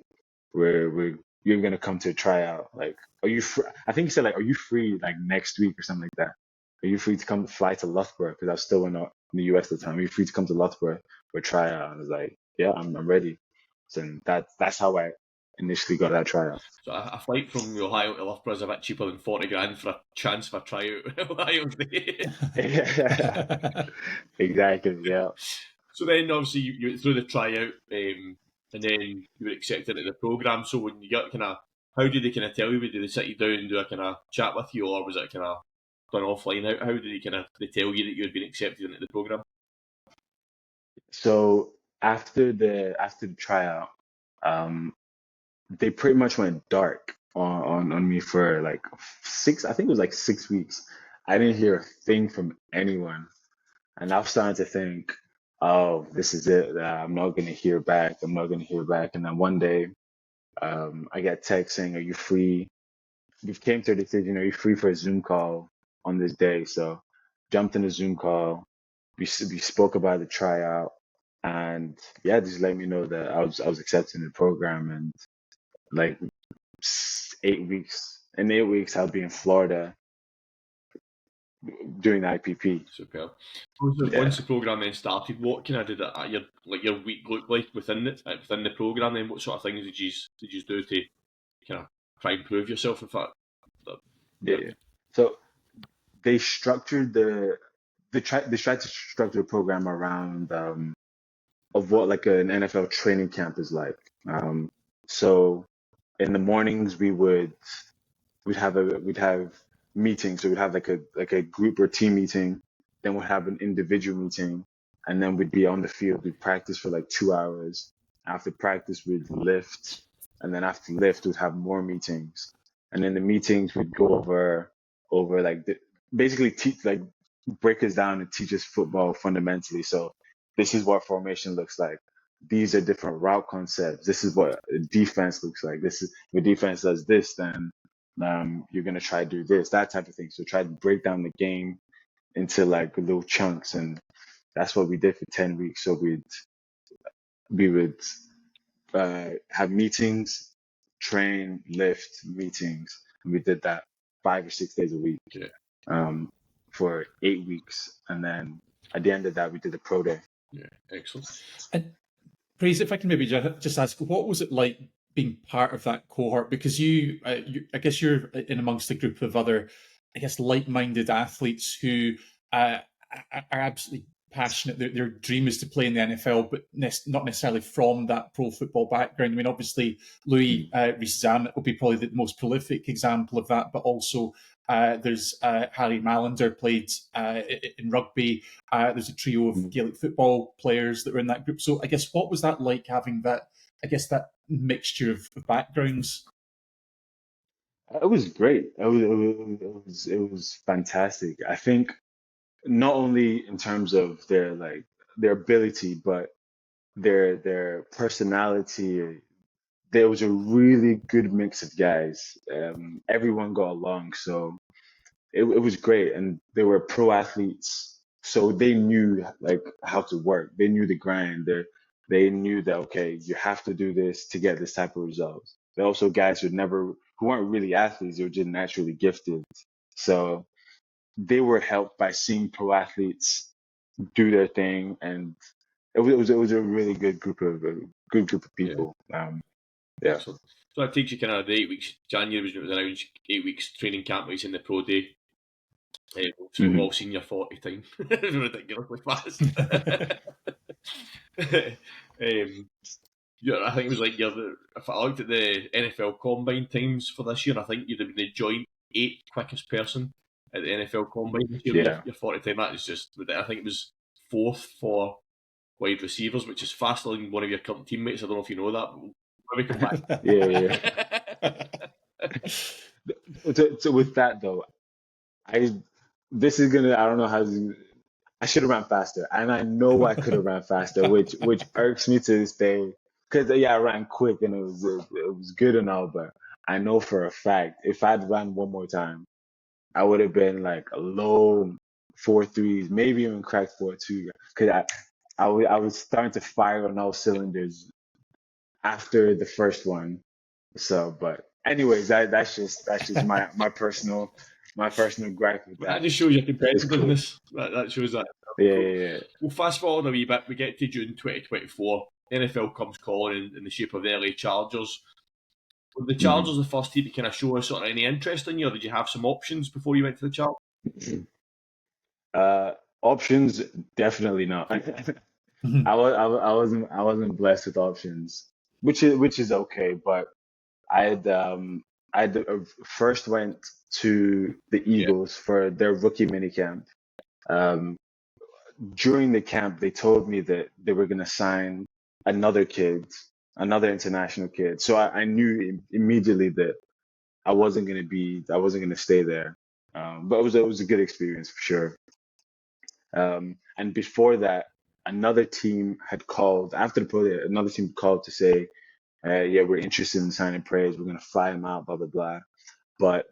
you're gonna come to a tryout. Like, are you free?" I think he said like, "Are you free like next week or something like that? Are you free to come fly to Loughborough?" Because I was still in the US at the time. "Are you free to come to Loughborough for a tryout?" And I was like, "Yeah, I'm ready." So that's how I initially got that tryout. So a flight from Ohio to Loughborough is a bit cheaper than 40 grand for a chance for a tryout in Ohio. Exactly. Yeah. So then, obviously, you went through the tryout, and then you were accepted into the program. So when you got how did they kind of tell you? Did they sit you down and do a kind of chat with you, or was it kind of done offline? How did they tell you that you had been accepted into the program? So after the tryout, they pretty much went dark on me for like 6. I think it was like 6 weeks. I didn't hear a thing from anyone, and I was starting to think, "Oh, this is it. I'm not gonna hear back. I'm not gonna hear back." And then one day, I get text saying, "Are you free? We've came to a decision. Are you free for a Zoom call on this day?" So jumped in a Zoom call. We spoke about the tryout, and yeah, just let me know that I was accepted in the program. And like 8 weeks, in 8 weeks, I'll be in Florida doing the IPP. Superb. Once the program then started, what kind of did your week look like within the program? Then what sort of things did you do to kind of try and improve yourself? In fact, Yeah. So they structured they tried to structure the program around of what like an NFL training camp is like. So in the mornings we'd have meetings. So we'd have like a group or team meeting, then we'd have an individual meeting, and then we'd be on the field. We'd practice for like 2 hours. After practice, we'd lift, and then after lift, we'd have more meetings. And in the meetings, we'd go over like basically teach like break us down and teach us football fundamentally. So this is what formation looks like. These are different route concepts. This is what defense looks like. This is if a defense does this, then you're gonna try to do this, that type of thing. So try to break down the game into like little chunks, and that's what we did for 10 weeks. So we would have meetings, train, lift, meetings, and we did that 5 or 6 days a week for 8 weeks, and then at the end of that, we did a pro day. Yeah, excellent. And Praise, if I can maybe just ask, what was it like being part of that cohort? Because I guess you're in amongst a group of other, I guess, like-minded athletes who are absolutely passionate. Their dream is to play in the NFL, but not necessarily from that pro football background. I mean, obviously, Louis Rees-Zammit will be probably the most prolific example of that, but also There's Harry Mallender played in rugby. There's a trio of Gaelic football players that were in that group. So I guess what was that like having that? I guess that mixture of backgrounds. It was great. It was fantastic. I think not only in terms of their ability, but their personality. There was a really good mix of guys. Everyone got along, so it was great. And they were pro athletes, so they knew like how to work. They knew the grind. They knew that okay, you have to do this to get this type of results. They're also guys who weren't really athletes. They were just naturally gifted. So they were helped by seeing pro athletes do their thing, and it was a really good group of Yeah. people. Yeah. Excellent. So that takes you kind of the 8 weeks. January was when it was around 8 weeks training camp. He's in the pro day. So we've all seen your 40 time. It's ridiculously fast. I think it was like if I looked at the NFL combine times for this year, I think you'd have been the joint 8th quickest person at the NFL combine this year. Yeah. Your 40 time, that is just, I think it was 4th for wide receivers, which is faster than one of your current teammates. I don't know if you know that, but we'll come back. Yeah. So with that though, this is gonna I don't know how I should have ran faster, and I know I could have ran faster, which irks me to this day. Because I ran quick and it was good and all, but I know for a fact if I'd ran one more time, I would have been like a low 4.3s, maybe even cracked 4.2. Because I was starting to fire on all cylinders after the first one. So, but anyways, that's just my personal gripe with That that. just shows your It's cool. competitiveness. That shows that. Yeah. Well, fast forward a wee bit, we get to June 2024. NFL comes calling in the shape of the LA Chargers. Were the Chargers the first team to kind of show us sort of any interest in you, or did you have some options before you went to the Chargers? Options, definitely not. I wasn't blessed with options, which is okay. But I first went to the Eagles for their rookie minicamp. During the camp, they told me that they were gonna sign another international kid. So I knew immediately that I wasn't gonna stay there. But it was a good experience for sure. And before that, another team had called after the pro day. Another team called to say, "Yeah, we're interested in signing Praise. We're gonna fly him out, blah blah blah." But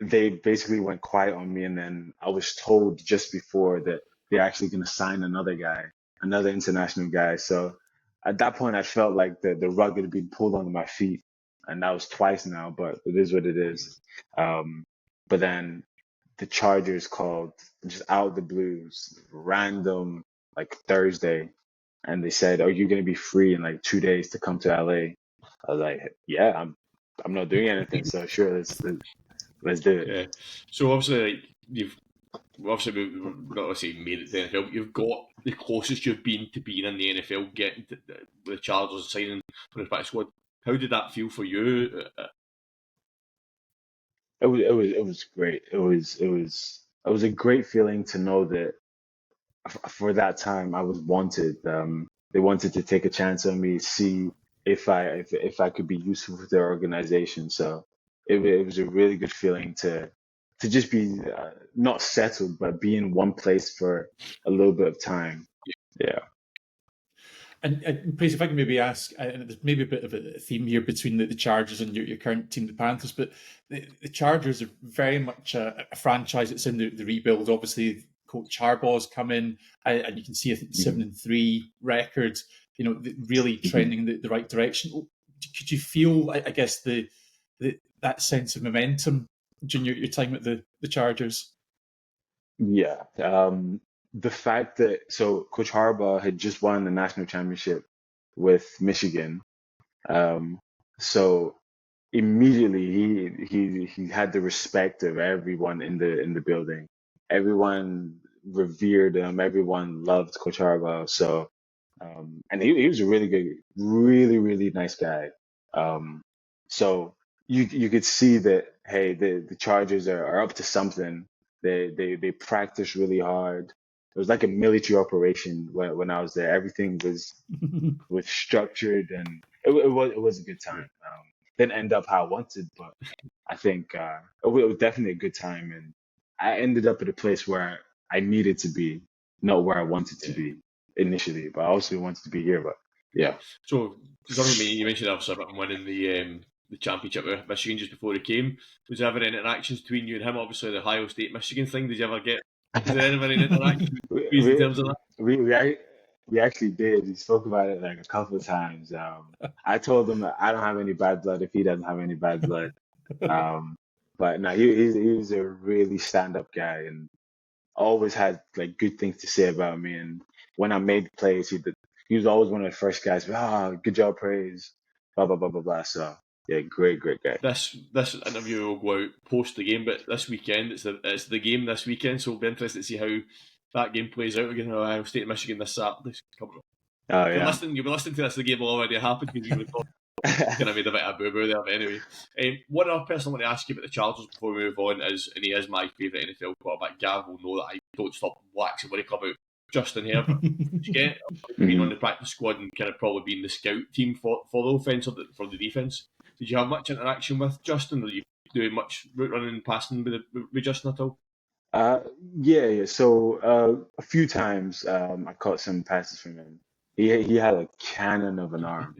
they basically went quiet on me, and then I was told just before that they're actually gonna sign another guy, another international guy. So at that point, I felt like the rug had been pulled under my feet, and that was twice now. But it is what it is. But then the Chargers called just out of the blues, random, like Thursday, and they said, "Are you going to be free in like 2 days to come to LA?" I was like, "Yeah, I'm not doing anything, so sure, let's do it." Yeah. So obviously, like we've not to say made it to the NFL, but you've got the closest you've been to being in the NFL, getting to the Chargers signing for the practice squad. How did that feel for you? It was great. It was a great feeling to know that for that time I was wanted. They wanted to take a chance on me, see if I could be useful for their organization. So it was a really good feeling to just be not settled, but be in one place for a little bit of time. Yeah. And Praise, if I can maybe ask, and there's maybe a bit of a theme here between the Chargers and your current team, the Panthers, but the Chargers are very much a franchise that's in the rebuild. Obviously, Coach Harbaugh's come in, and you can see, I think, 7-3 record, really trending in the right direction. Could you feel, I guess, that sense of momentum during your time at the Chargers? Yeah. The fact that Coach Harbaugh had just won the national championship with Michigan. So immediately he had the respect of everyone in the building. Everyone revered him. Everyone loved Coach Harbaugh. So and he was a really good, really nice guy. So you could see that hey, the Chargers are up to something. They practice really hard. It was like a military operation when I was there. Everything was structured, and it was a good time. Didn't end up how I wanted, but I think it was definitely a good time, and I ended up at a place where I needed to be, not where I wanted to Yeah. be initially, but I also wanted to be here. But yeah. So, something me, you mentioned obviously about him winning the championship with Michigan just before he came. Was there ever any interactions between you and him? Obviously, the Ohio State Michigan thing. Did you ever get? Was there ever any interaction we, in we, terms of that? we actually did. He spoke about it like a couple of times. I told him that I don't have any bad blood if he doesn't have any bad blood. Um, but no, he's a really stand-up guy and always had like good things to say about me. And when I made plays, he was always one of the first guys. Good job, praise, blah blah blah blah blah. So yeah, great guy. This interview will go out post the game, but this weekend it's the game this weekend. So we'll be interested to see how that game plays out against Ohio State and Michigan this Saturday. Oh If you're yeah. listening, you'll be listening to this. The game will already happened because you kind of made a bit of a boo-boo there. But anyway, one other person I want to ask you about the Chargers before we move on is, and he is my favourite NFL quarterback. Gav will know that I don't stop waxing lyrical about Justin Herbert. Did you get being on the practice squad and kind of probably being the scout team for the offense or for the defense? Did you have much interaction with Justin? Or you doing much route running and passing with Justin at all? Uh, yeah. So a few times I caught some passes from him. He had a cannon of an arm.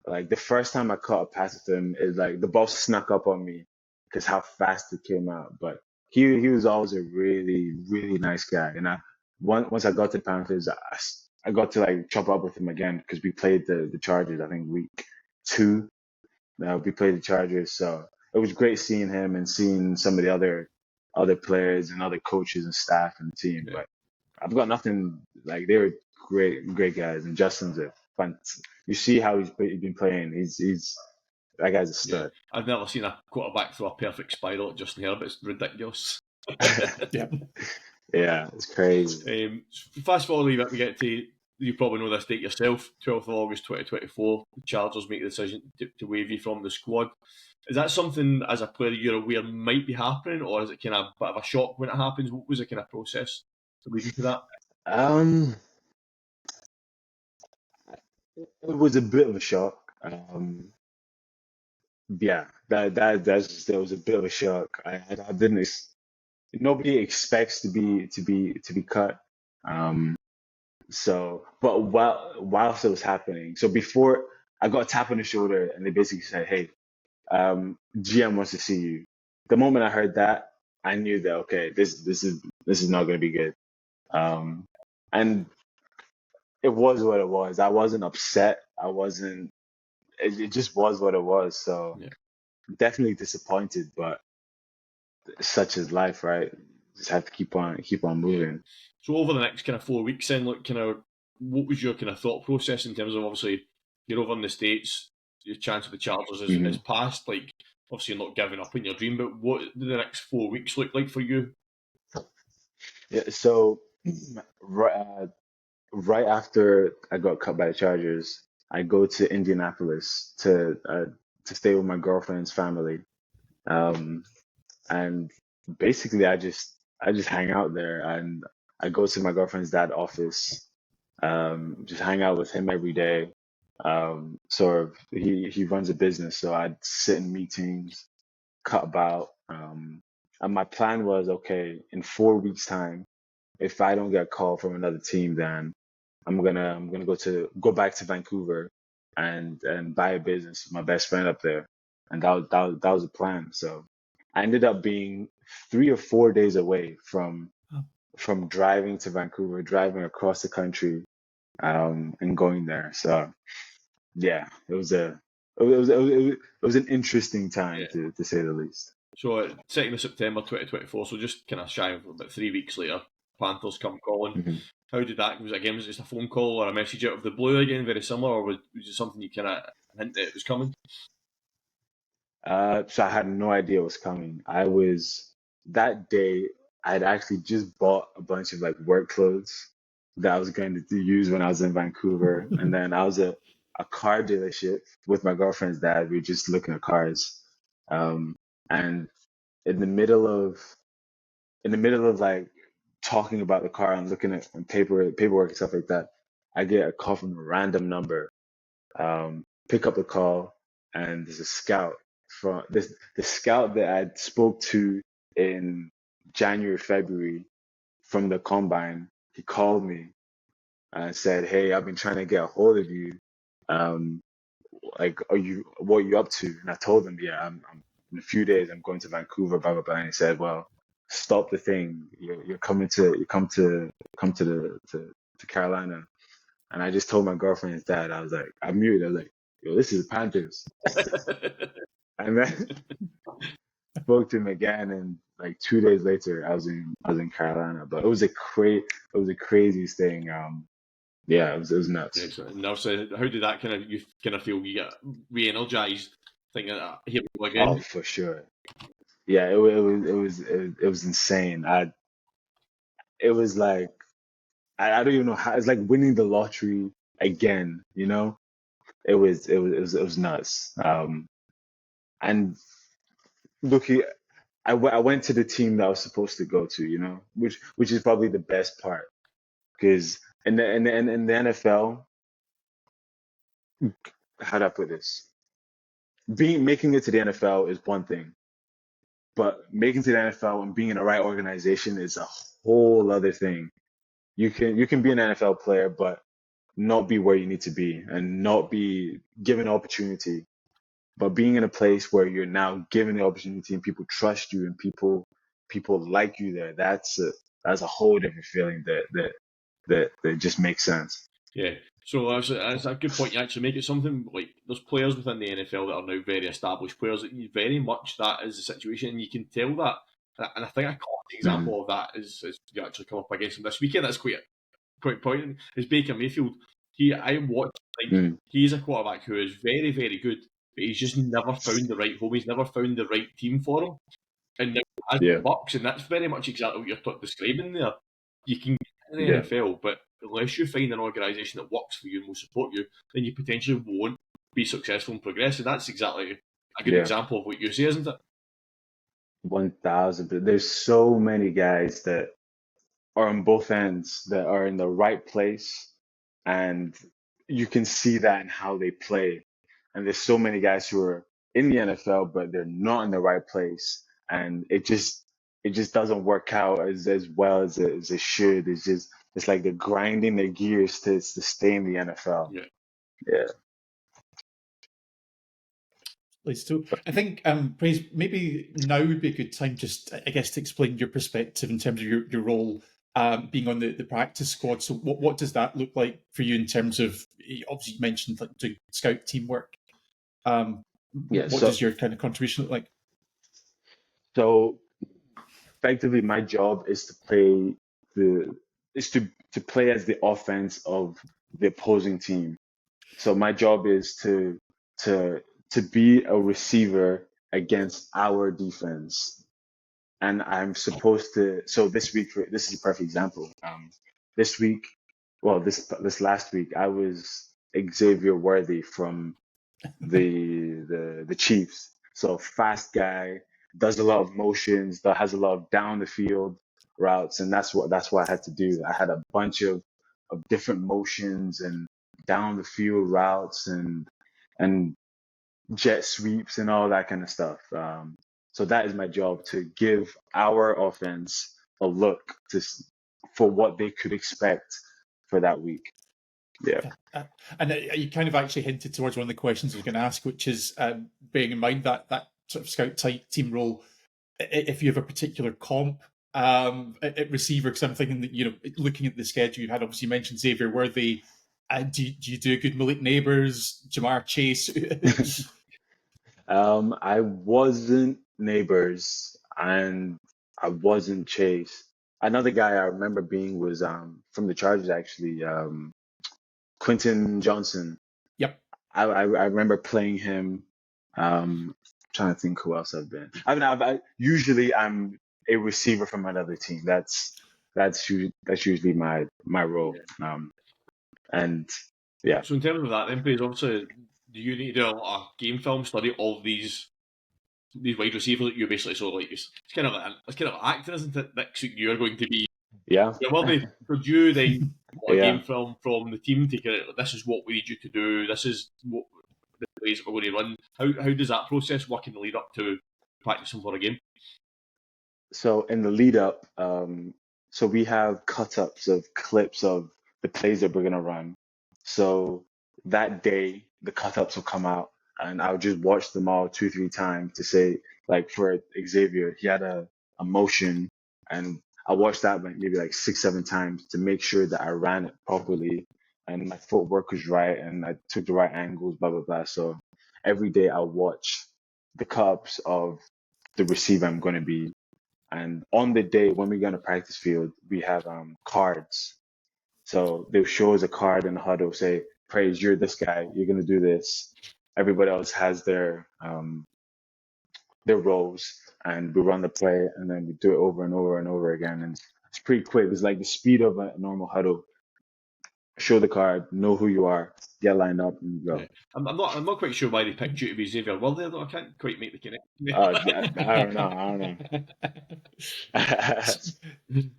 Like the first time I caught a pass with him, is like the ball snuck up on me because how fast it came out. But he was always a really nice guy. And once I got to Panthers, I got to like chop up with him again because we played the Chargers. I think week 2. We played the Chargers, so it was great seeing him and seeing some of the other players and other coaches and staff and the team. Yeah. But I've got nothing like they were great guys, and Justin's a fun. You see how he's been playing. He's that guy's a stud. I've never seen a quarterback throw a perfect spiral at Justin Herbert. It's ridiculous. Yeah. Yeah, it's crazy. Fast forward a bit, we get to, you probably know this date yourself, 12th of August 2024. The Chargers make the decision to waive you from the squad. Is that something as a player you're aware might be happening, or is it kind of a bit of a shock when it happens? What was the kind of process to lead you to that? Um, it was a bit of a shock. Yeah, that was a bit of a shock. I didn't. Nobody expects to be cut. Um, So, but whilst it was happening, so before I got a tap on the shoulder and they basically said, "Hey, GM wants to see you." The moment I heard that, I knew that okay, this is not going to be good. And it was what it was. I wasn't upset. I wasn't. It just was what it was. So Yeah. definitely disappointed, but such is life, right? Just have to keep on moving. So over the next kind of 4 weeks, then, like, kind of, what was your kind of thought process in terms of obviously you're over in the States, your chance of the Chargers is past. Like, obviously you're not giving up on your dream, but what do the next 4 weeks look like for you? Yeah. So right after I got cut by the Chargers, I go to Indianapolis to stay with my girlfriend's family. Um, and basically I just hang out there and I go to my girlfriend's dad office, just hang out with him every day. Sort of he runs a business, so I'd sit in meetings, cut about. And my plan was okay, in 4 weeks time, if I don't get a call from another team, then I'm gonna go back to Vancouver and buy a business with my best friend up there, and that was the plan. So I ended up being 3 or 4 days away from driving to Vancouver, driving across the country, and going there. So yeah, it was an interesting time Yeah. to say the least. So 2nd of September 2024, so just kind of shy of about 3 weeks later, Panthers come calling. Mhm. How did that, was it just a phone call or a message out of the blue again, very similar, or was it something you kind of hinted it was coming? So I had no idea what was coming. That day, I'd actually just bought a bunch of like work clothes that I was going to use when I was in Vancouver. And then I was at a car dealership with my girlfriend's dad. We were just looking at cars. Um, and in the middle of like talking about the car and looking at paperwork and stuff like that, I get a call from a random number. Pick up the call, and there's a scout from this the scout that I spoke to in January, February from the combine. He called me and said, "Hey, I've been trying to get a hold of you. Um, like, what are you up to?" And I told him, "Yeah, I'm in a few days. I'm going to Vancouver, blah blah blah." And he said, "Well, stop the thing. You're coming to to Carolina." And I just told my girlfriend's dad, I was like, I muted. I was like, "Yo, this is the Panthers." And then spoke to him again, and like 2 days later, I was in Carolina. But it was the craziest thing. Yeah, it was nuts. Excellent. And also, how did that you kind of feel? You get re-energized, thinking, here we go Oh, again. for sure. Yeah, it was insane. It was like I don't even know how. It's like winning the lottery again. You know, it was nuts. And looking, I went to the team that I was supposed to go to. You know, which is probably the best part because in the NFL, how do I put this? Making it to the NFL is one thing, but making it to the NFL and being in the right organization is a whole other thing. You can be an NFL player, but not be where you need to be and not be given opportunity. But being in a place where you're now given the opportunity and people trust you and people like you there, that's a whole different feeling that just makes sense. Yeah. So that's a good point. You actually make it something like there's players within the NFL that are now very established players that very much that is the situation, and you can tell that. And I think a classic Hmm. example of that is you actually come up against him this weekend. That's quite important. Is Baker Mayfield. I watch think Hmm. he's a quarterback who is very very good, but he's just never found the right home. He's never found the right team for him. And now as the Yeah, Bucks, and that's very much exactly what you're describing there. You can get in the yeah, NFL, but unless you find an organisation that works for you and will support you, then you potentially won't be successful and progress. And that's exactly a good yeah. example of what you say, isn't it? 1,000. But there's so many guys that are on both ends that are in the right place, and you can see that in how they play. And there's so many guys who are in the NFL, but they're not in the right place, and it just doesn't work out as well as it should. It's like they're grinding their gears to stay in the NFL. Yeah. Yeah. Please too. I think, Praise, maybe now would be a good time just, I guess, to explain your perspective in terms of your role being on the practice squad. So what does that look like for you in terms of, obviously you mentioned like doing scout teamwork. Um, Yeah. what So does your kind of contribution look like? so effectively, my job is to play the is to play as the offense of the opposing team. So my job is to to be a receiver against our defense, and I'm supposed to. So this week, this is a perfect example. This week, well, this last week, I was Xavier Worthy from the Chiefs. So fast guy, does a lot of motions, that has a lot of down the field routes, and that's what I had to do. I had a bunch of different motions and down the field routes and jet sweeps and all that kind of stuff. So that is my job, to give our offense a look for what they could expect for that week. Yeah. And you kind of actually hinted towards one of the questions I was going to ask, which is bearing in mind that sort of scout type team role, if you have a particular comp at receiver, because I'm thinking that, looking at the schedule you've had, obviously you mentioned Xavier Worthy. Do you do a good Malik Neighbors, Jamar Chase? I wasn't Neighbors and I wasn't Chase. Another guy I remember being was from the Chargers, actually, Quentin Johnson. Yep. I remember playing him. Trying to think who else I've been. Usually I'm a receiver from another team. That's usually my role. And yeah. So in terms of that, then, please, obviously, do you need to do a game film study of these these wide receivers that you basically saw, like it's kind of acting, isn't it? That you're going to be. Yeah. Well, they could you then a Yeah. game from the team take it. This is what we need you to do. This is what the plays that we're going to run. How does that process work in the lead up to practicing for a game? So in the lead up, so we have cut-ups of clips of the plays that we're gonna run. So that day, the cut-ups will come out, and I'll just watch them all 2, 3 times to say, like for Xavier, he had a motion, and I watched that maybe like 6, 7 times to make sure that I ran it properly and my footwork was right and I took the right angles, blah blah blah. So every day I'll watch the cut-ups of the receiver I'm gonna be. And on the day when we go on the practice field, we have cards. So they'll show us a card in the huddle, say, Praise, you're this guy, you're gonna do this. Everybody else has their roles, and we run the play, and then we do it over and over and over again. And it's pretty quick. It's like the speed of a normal huddle. Show the card, know who you are, get lined up, and go. Yeah. I'm not quite sure why they picked you to be Xavier. Well, there though, I can't quite make the connection. I don't know.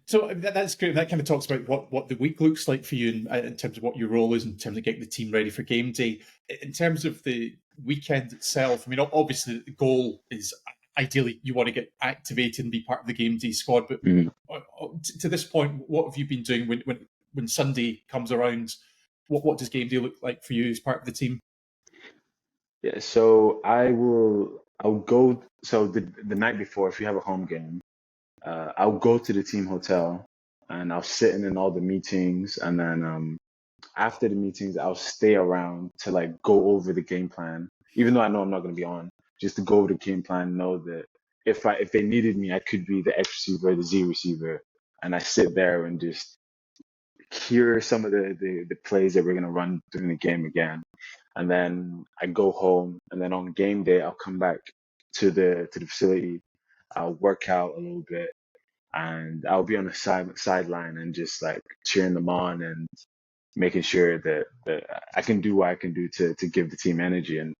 So that's great. That kind of talks about what the week looks like for you in terms of what your role is in terms of getting the team ready for game day. In terms of the weekend itself, I mean, obviously the goal is ideally you want to get activated and be part of the game day squad. But to this point, what have you been doing when Sunday comes around? What does game day look like for you as part of the team? Yeah, so I'll go. So the night before, if you have a home game, I'll go to the team hotel and I'll sit in all the meetings, and then after the meetings, I'll stay around to like go over the game plan, even though I know I'm not going to be on, just to go over the game plan, know that if they needed me, I could be the X receiver, the Z receiver, and I sit there and just hear some of the plays that we're going to run during the game again. And then I go home, and then on game day, I'll come back to the facility. I'll work out a little bit, and I'll be on the sideline and just like cheering them on and making sure that I can do what I can do to give the team energy and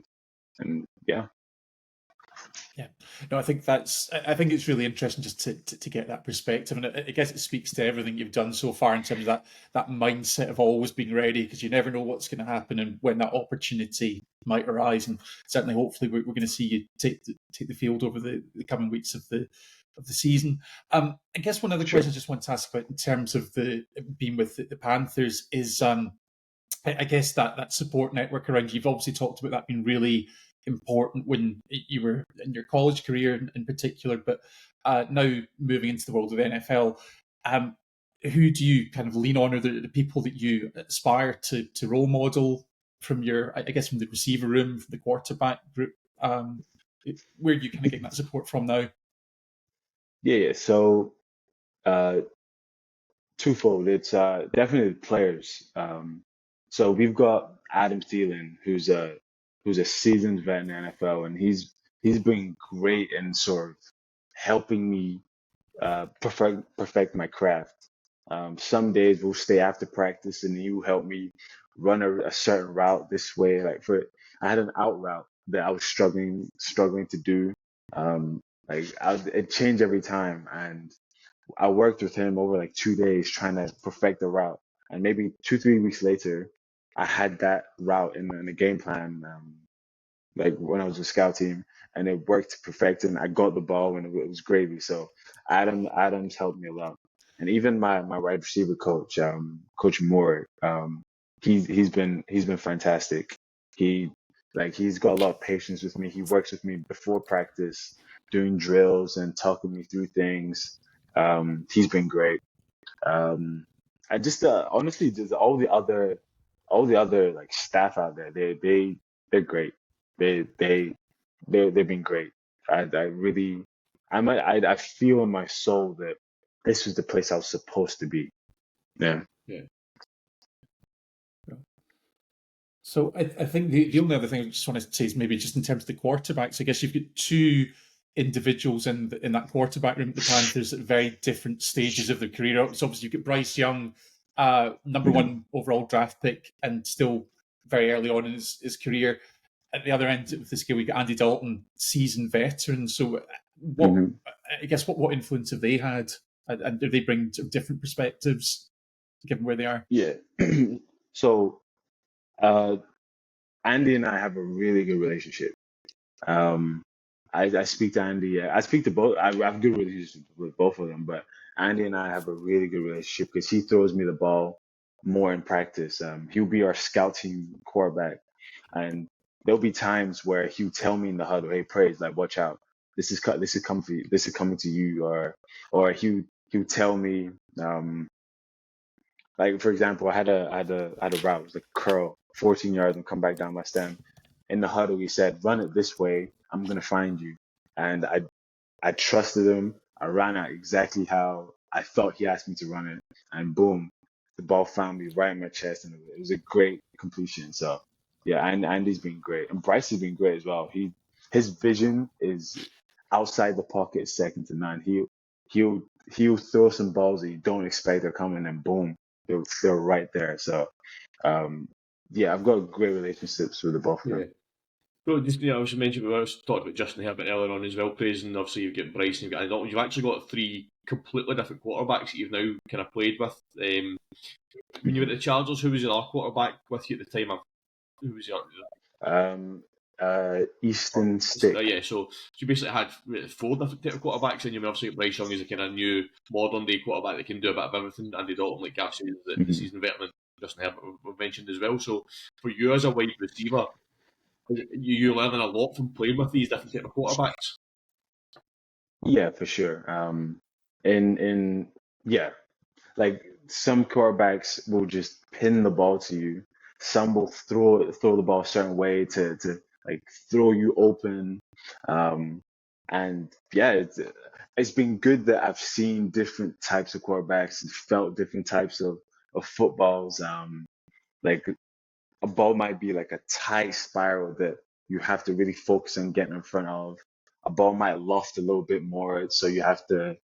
yeah. Yeah, no, I think it's really interesting just to get that perspective, and I guess it speaks to everything you've done so far in terms of that mindset of always being ready, because you never know what's going to happen and when that opportunity might arise. And certainly, hopefully, we're going to see you take the field over the coming weeks of the season. I guess one other question I just want to ask about in terms of the being with the Panthers is I guess that support network around you. You've obviously talked about that being really important when you were in your college career in particular, but now moving into the world of the NFL, who do you kind of lean on, or the people that you aspire to role model from I guess from the receiver room, from the quarterback group? Where are you kind of getting that support from now? Yeah. So twofold. It's definitely the players. So we've got Adam Thielen, who's a seasoned vet in the NFL, and he's been great in sort of helping me perfect my craft. Some days we'll stay after practice, and he will help me run a certain route this way. I had an out route that I was struggling to do. It changed every time, and I worked with him over like 2 days trying to perfect the route. And maybe 2, 3 weeks later, I had that route in the game plan, like when I was a scout team, and it worked to perfection. I got the ball and it was gravy. So Adams helped me a lot. And even my wide receiver coach, Coach Moore, he's been fantastic. He's got a lot of patience with me. He works with me before practice, doing drills and talking me through things. He's been great. I just honestly, just all the other like staff out there, they're great. They've been great. I really, I feel in my soul that this was the place I was supposed to be. Yeah. Yeah. So I think the only other thing I just wanted to say is maybe just in terms of the quarterbacks, I guess you've got two individuals in that quarterback room at the Panthers at very different stages of their career. So obviously you've got Bryce Young, number one overall draft pick, and still very early on in his career. at the other end of the scale, we got Andy Dalton, seasoned veteran. So, I guess what influence have they had, and do they bring sort of different perspectives given where they are? Yeah. So Andy and I have a really good relationship. Um, I speak to Andy. I speak to both. I have a good relationship with both of them, but Andy and I have a really good relationship because he throws me the ball more in practice. He'll be our scout team quarterback, and there'll be times where he'll tell me in the huddle, "Hey, Praise, like watch out. This is coming for you. This is coming to you," or he'll tell me, like for example, I had a route, it was like a curl, 14 yards, and come back down my stem. In the huddle, he said, "Run it this way. I'm gonna find you." And I trusted him. I ran out exactly how I thought he asked me to run it, and boom, the ball found me right in my chest, and it was a great completion. So yeah, and Andy's been great, and Bryce has been great as well. His vision is outside the pocket, second to none. He'll he'll throw some balls that you don't expect are coming, and boom, they're right there. So yeah, I've got great relationships with the both of them. Well, just I was mentioning we talked about Justin Herbert earlier on as well, Praise, and obviously you've got Bryce and you've got Andy Dalton. You've actually got three completely different quarterbacks that you've now kind of played with. When you were at the Chargers, who was your other quarterback with you at the time? Who was your Easton Stick. Yeah, so you basically had four different type of quarterbacks, and you obviously got Bryce Young as a kind of new modern day quarterback that can do a bit of everything. Andy Dalton, like Gav said, the seasoned veteran. Justin Herbert we've mentioned as well. So for you as a wide receiver, you're learning a lot from playing with these different type of quarterbacks. Yeah, for sure. Yeah, like some quarterbacks will just pin the ball to you. Some will throw the ball a certain way to like throw you open. And yeah, it's been good that I've seen different types of quarterbacks and felt different types of footballs. Like a ball might be like a tight spiral that you have to really focus on getting in front of. A ball might loft a little bit more, so you have to.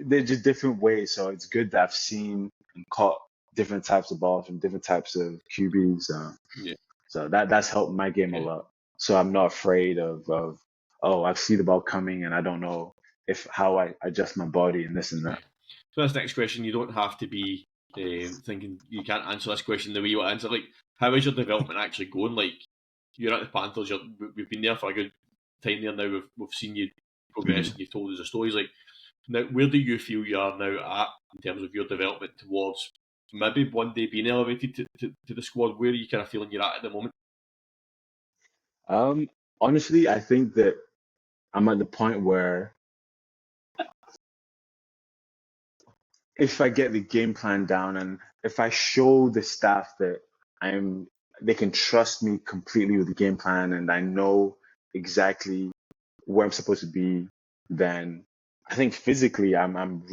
They're just different ways. So it's good that I've seen and caught different types of balls from different types of QBs. So that's helped my game a lot. So I'm not afraid of oh, I see the ball coming and I don't know how I adjust my body and this and that. So this next question, you don't have to be thinking you can't answer this question the way you want to answer. Like, how is your development actually going? Like, you're at the Panthers. We've been there for a good time there now. We've seen you progress, and you've told us the stories. Like, now, where do you feel you are now at in terms of your development towards maybe one day being elevated to the squad? Where are you kind of feeling you're at the moment? Honestly, I think that I'm at the point where if I get the game plan down and if I show the staff that they can trust me completely with the game plan and I know exactly where I'm supposed to be, then I think physically I'm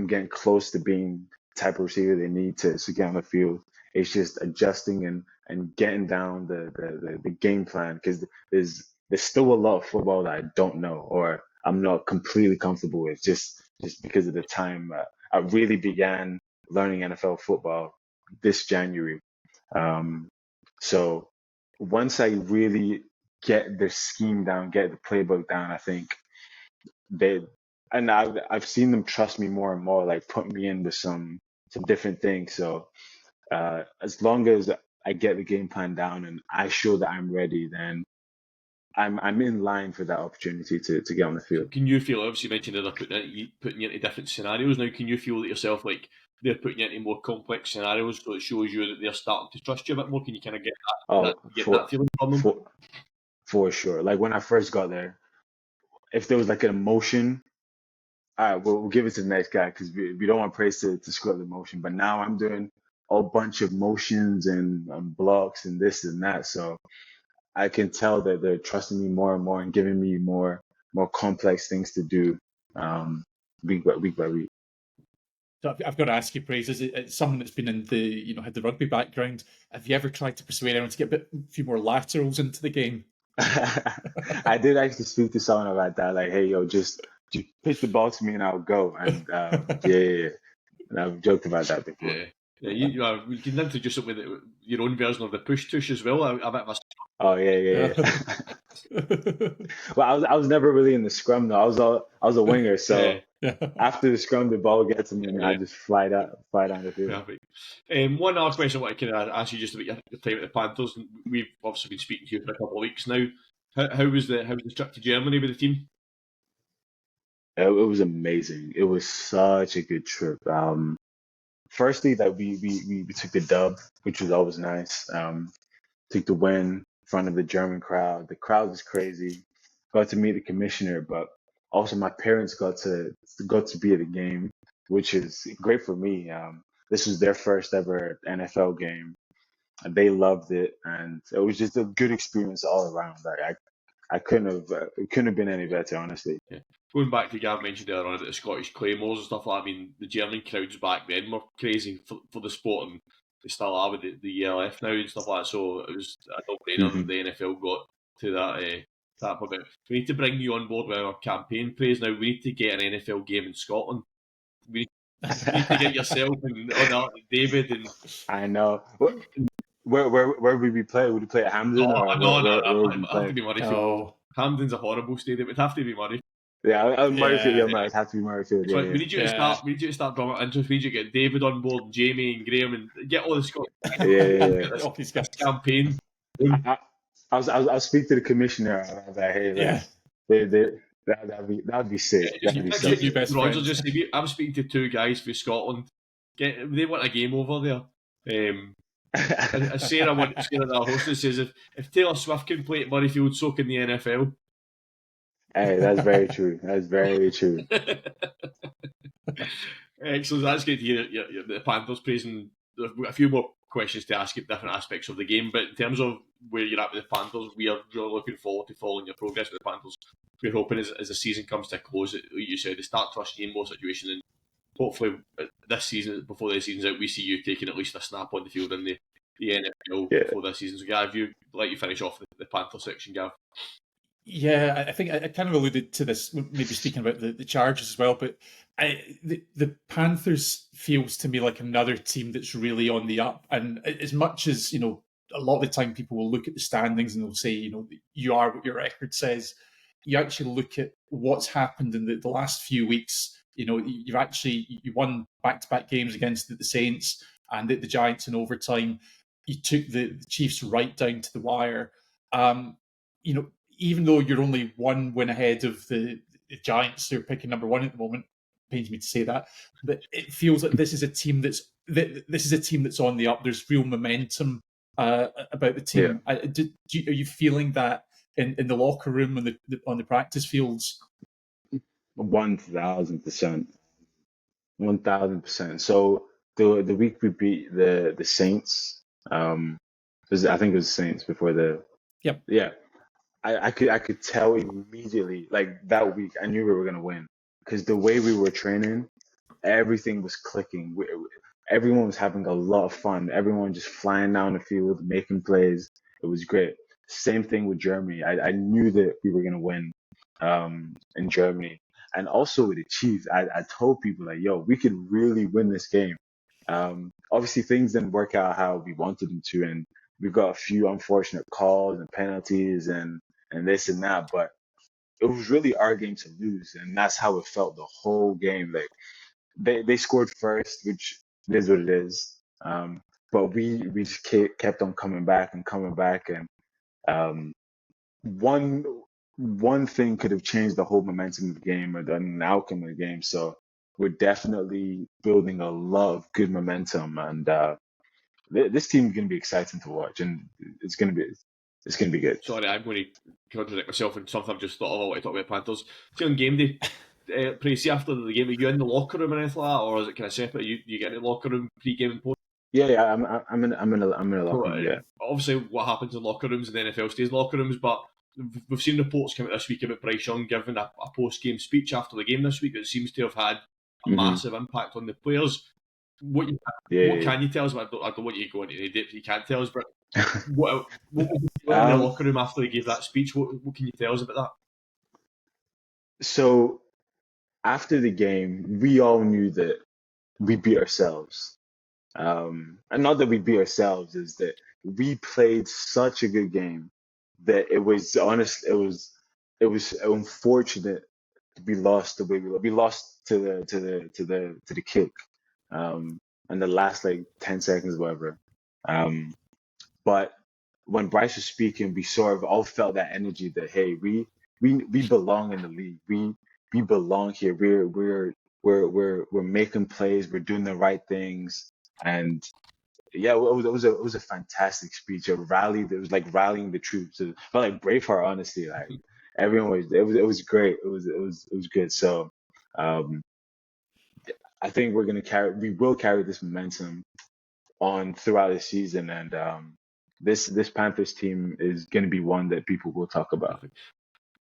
getting close to being the type of receiver they need to get on the field. It's just adjusting and getting down the game plan because there's still a lot of football that I don't know or I'm not completely comfortable with just because of the time. I really began learning NFL football this January. So once I really get the scheme down, get the playbook down, I think I've seen them trust me more and more, like put me in with some different things. So as long as I get the game plan down and I show that I'm ready, then I'm in line for that opportunity to get on the field. Can you feel, obviously you mentioned that they're putting you into different scenarios now, can you feel that yourself like they're putting you into more complex scenarios so it shows you that they're starting to trust you a bit more? Can you kind of get that feeling from them? For sure. Like when I first got there, if there was like an emotion, all right, we'll give it to the next guy because we don't want Praise to screw up the motion. But now I'm doing a bunch of motions and blocks and this and that. So I can tell that they're trusting me more and more and giving me more complex things to do week by week. So I've got to ask you, Praise, is it someone that's been in had the rugby background? Have you ever tried to persuade anyone to get a few more laterals into the game? I did actually speak to someone about that. Like, hey, yo, just pitch the ball to me and I'll go. And yeah. And I've joked about that before. Yeah. You can introduce it with your own version of the push tush as well. A bit of a Oh yeah. Well, I was never really in the scrum though. I was a winger, so after the scrum, the ball gets to me, and I just fly down the field. Perfect. One other question I want to kind of ask you just about your time at the Panthers. We've obviously been speaking to you for a couple of weeks now. How was the trip to Germany with the team? It was amazing. It was such a good trip. Firstly, that we took the dub, which was always nice. Took the win in front of the German crowd. The crowd was crazy. Got to meet the commissioner, but also my parents got to be at the game, which is great for me. This was their first ever NFL game, and they loved it, and it was just a good experience all around. Like I couldn't have it couldn't have been any better, honestly. Yeah. Going back to Gavin mentioned earlier on about the Scottish Claymores and stuff like that. I mean, the German crowds back then were crazy for the sport, and they still are with the ELF now and stuff like that. So it was a no-brainer that the NFL got to that point. We need to bring you on board with our campaign praise now. We need to get an NFL game in Scotland. We need to get yourself and David and I know. Where would we play? Would we play at Hampden no, where would we it have to play? be Murrayfield. Hampden's a horrible stadium. It'd have to be Murrayfield. Yeah, Murrayfield. Yeah, it has to be Murrayfield. So Yeah, we need you to start. We need you to start drawing interest. We need you to get David on board, Jamie and Graham, and get all the Scottish. This campaign. I'll speak to the commissioner. I was like, hey, that'd be sick. That'd be sick. I'm speaking to two guys from Scotland. They want a game over there. Sarah, our hostess, says if Taylor Swift can play at Murrayfield, so can the NFL. Hey, that's very true. That's very true. Excellent. That's great to hear the Panthers praising. There's a few more questions to ask at different aspects of the game, but in terms of where you're at with the Panthers, we are really looking forward to following your progress with the Panthers. We're hoping as the season comes to a close, like you said, the start trust you in more situation, and hopefully this season, before the season's out, we see you taking at least a snap on the field in the NFL before this season. So, Gav, you finish off the Panther section, Gav. Yeah, I think I kind of alluded to this, maybe speaking about the Chargers as well, but the Panthers feels to me like another team that's really on the up. And as much as, a lot of the time people will look at the standings and they'll say, you are what your record says. You actually look at what's happened in the last few weeks. You won back-to-back games against the Saints and the Giants in overtime. You took the Chiefs right down to the wire. Even though you're only one win ahead of the Giants, who are picking number one at the moment, pains me to say that, but it feels like this is a team that's on the up. There's real momentum about the team. Yeah. Are you feeling that in the locker room and on the practice fields? 1,000%. 1,000%. So the week we beat the Saints, I think it was the Saints before the. Yep. Yeah. I could tell immediately, like that week, I knew we were gonna win because the way we were training, everything was clicking. Everyone was having a lot of fun. Everyone just flying down the field, making plays. It was great. Same thing with Germany. I knew that we were gonna win in Germany, and also with the Chiefs. I told people like, yo, we could really win this game. Obviously, things didn't work out how we wanted them to, and we've got a few unfortunate calls and penalties and this and that, but it was really our game to lose, and that's how it felt the whole game. Like they scored first, which is what it is, but we just kept on coming back, and one thing could have changed the whole momentum of the game or the outcome of the game. So we're definitely building a lot of good momentum, and this team is going to be exciting to watch, and it's going to be good. Sorry, I'm going to contradict myself and something I've just thought of. I want to talk about Panthers. See on game day, Pricey, after the game, are you in the locker room or anything like that, or is it kind of separate? You get in the locker room pre-game and post? Yeah, I'm in a locker room. Yeah. Obviously, what happens in locker rooms in the NFL stays in locker rooms, but we've seen reports come out this week about Bryce Young giving a post-game speech after the game this week that seems to have had a massive impact on the players. What can you tell us? I don't want you to go into any depth you can't tell us, but what was in the locker room after he gave that speech? What can you tell us about that? So after the game, we all knew that we beat ourselves. And not that we beat ourselves, is that we played such a good game that it was honest. It was unfortunate we lost the way we lost to the kick, in the last like 10 seconds, whatever. Um, but when Bryce was speaking, we sort of all felt that energy that hey, we belong in the league. We belong here. We're making plays. We're doing the right things, and yeah, it was a fantastic speech. A rally. It was like rallying the troops. It felt like Braveheart, honestly. Like everyone it was great. It was good. So um, I think we will carry this momentum on throughout the season, and this Panthers team is gonna be one that people will talk about,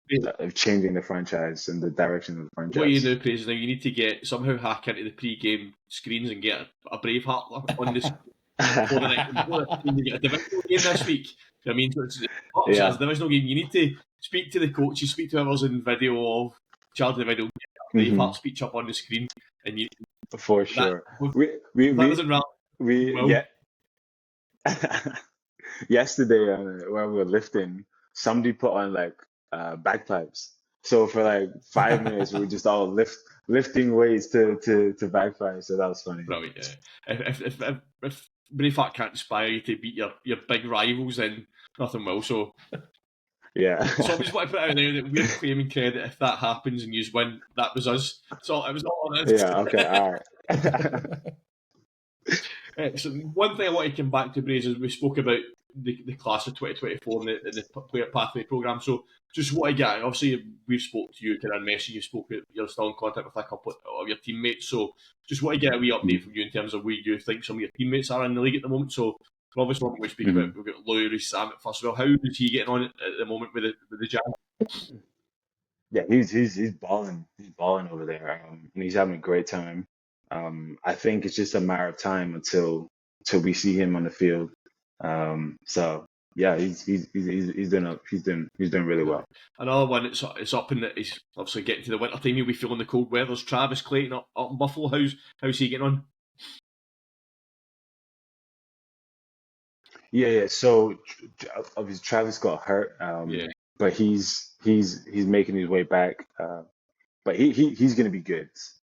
Perfect. of changing the franchise and the direction of the What you franchise. do, Praise, now you need to somehow hack into the pre-game screens and get a Braveheart on the before you get a divisional game this week. I mean, so it's a Yeah. divisional game. You need to speak to the coaches, speak to whoever's in video of Charlie video, get a Hmm. Braveheart speech up on the screen, and For that sure. if We we that we doesn't rally we well. yeah. Yesterday, when we were lifting, somebody put on like bagpipes. So for like 5 minutes, we were just all lifting weights to bagpipes. So that was funny. Brilliant. Yeah. If Braveheart can't inspire you to beat your big rivals, then nothing will. So Yeah. I just want to put out there that we're claiming credit if that happens and you win. That was us. So it was all on us. Yeah. Okay. All right. So one thing I want to come back to, Braze, is we spoke about the class of 2024 and the player pathway program. So just what I get, obviously we've spoke to you, Kieran Messi, you're still in contact with a couple of your teammates. So just want to get a wee update from you in terms of where you think some of your teammates are in the league at the moment. So obviously when we speak about, Mhm. we've got Lowry Sam at first of all. How is he getting on at the moment with the Jam? Yeah, he's balling. He's balling over there, and he's having a great time. I think it's just a matter of time until we see him on the field. So yeah, he's doing really well. Another one it's up in that he's obviously getting to the winter time. He'll be feeling the cold weather. There's Travis Clayton up in Buffalo. How's he getting on? Yeah, yeah. So obviously Travis got hurt, Yeah, but he's making his way back. But he's gonna be good.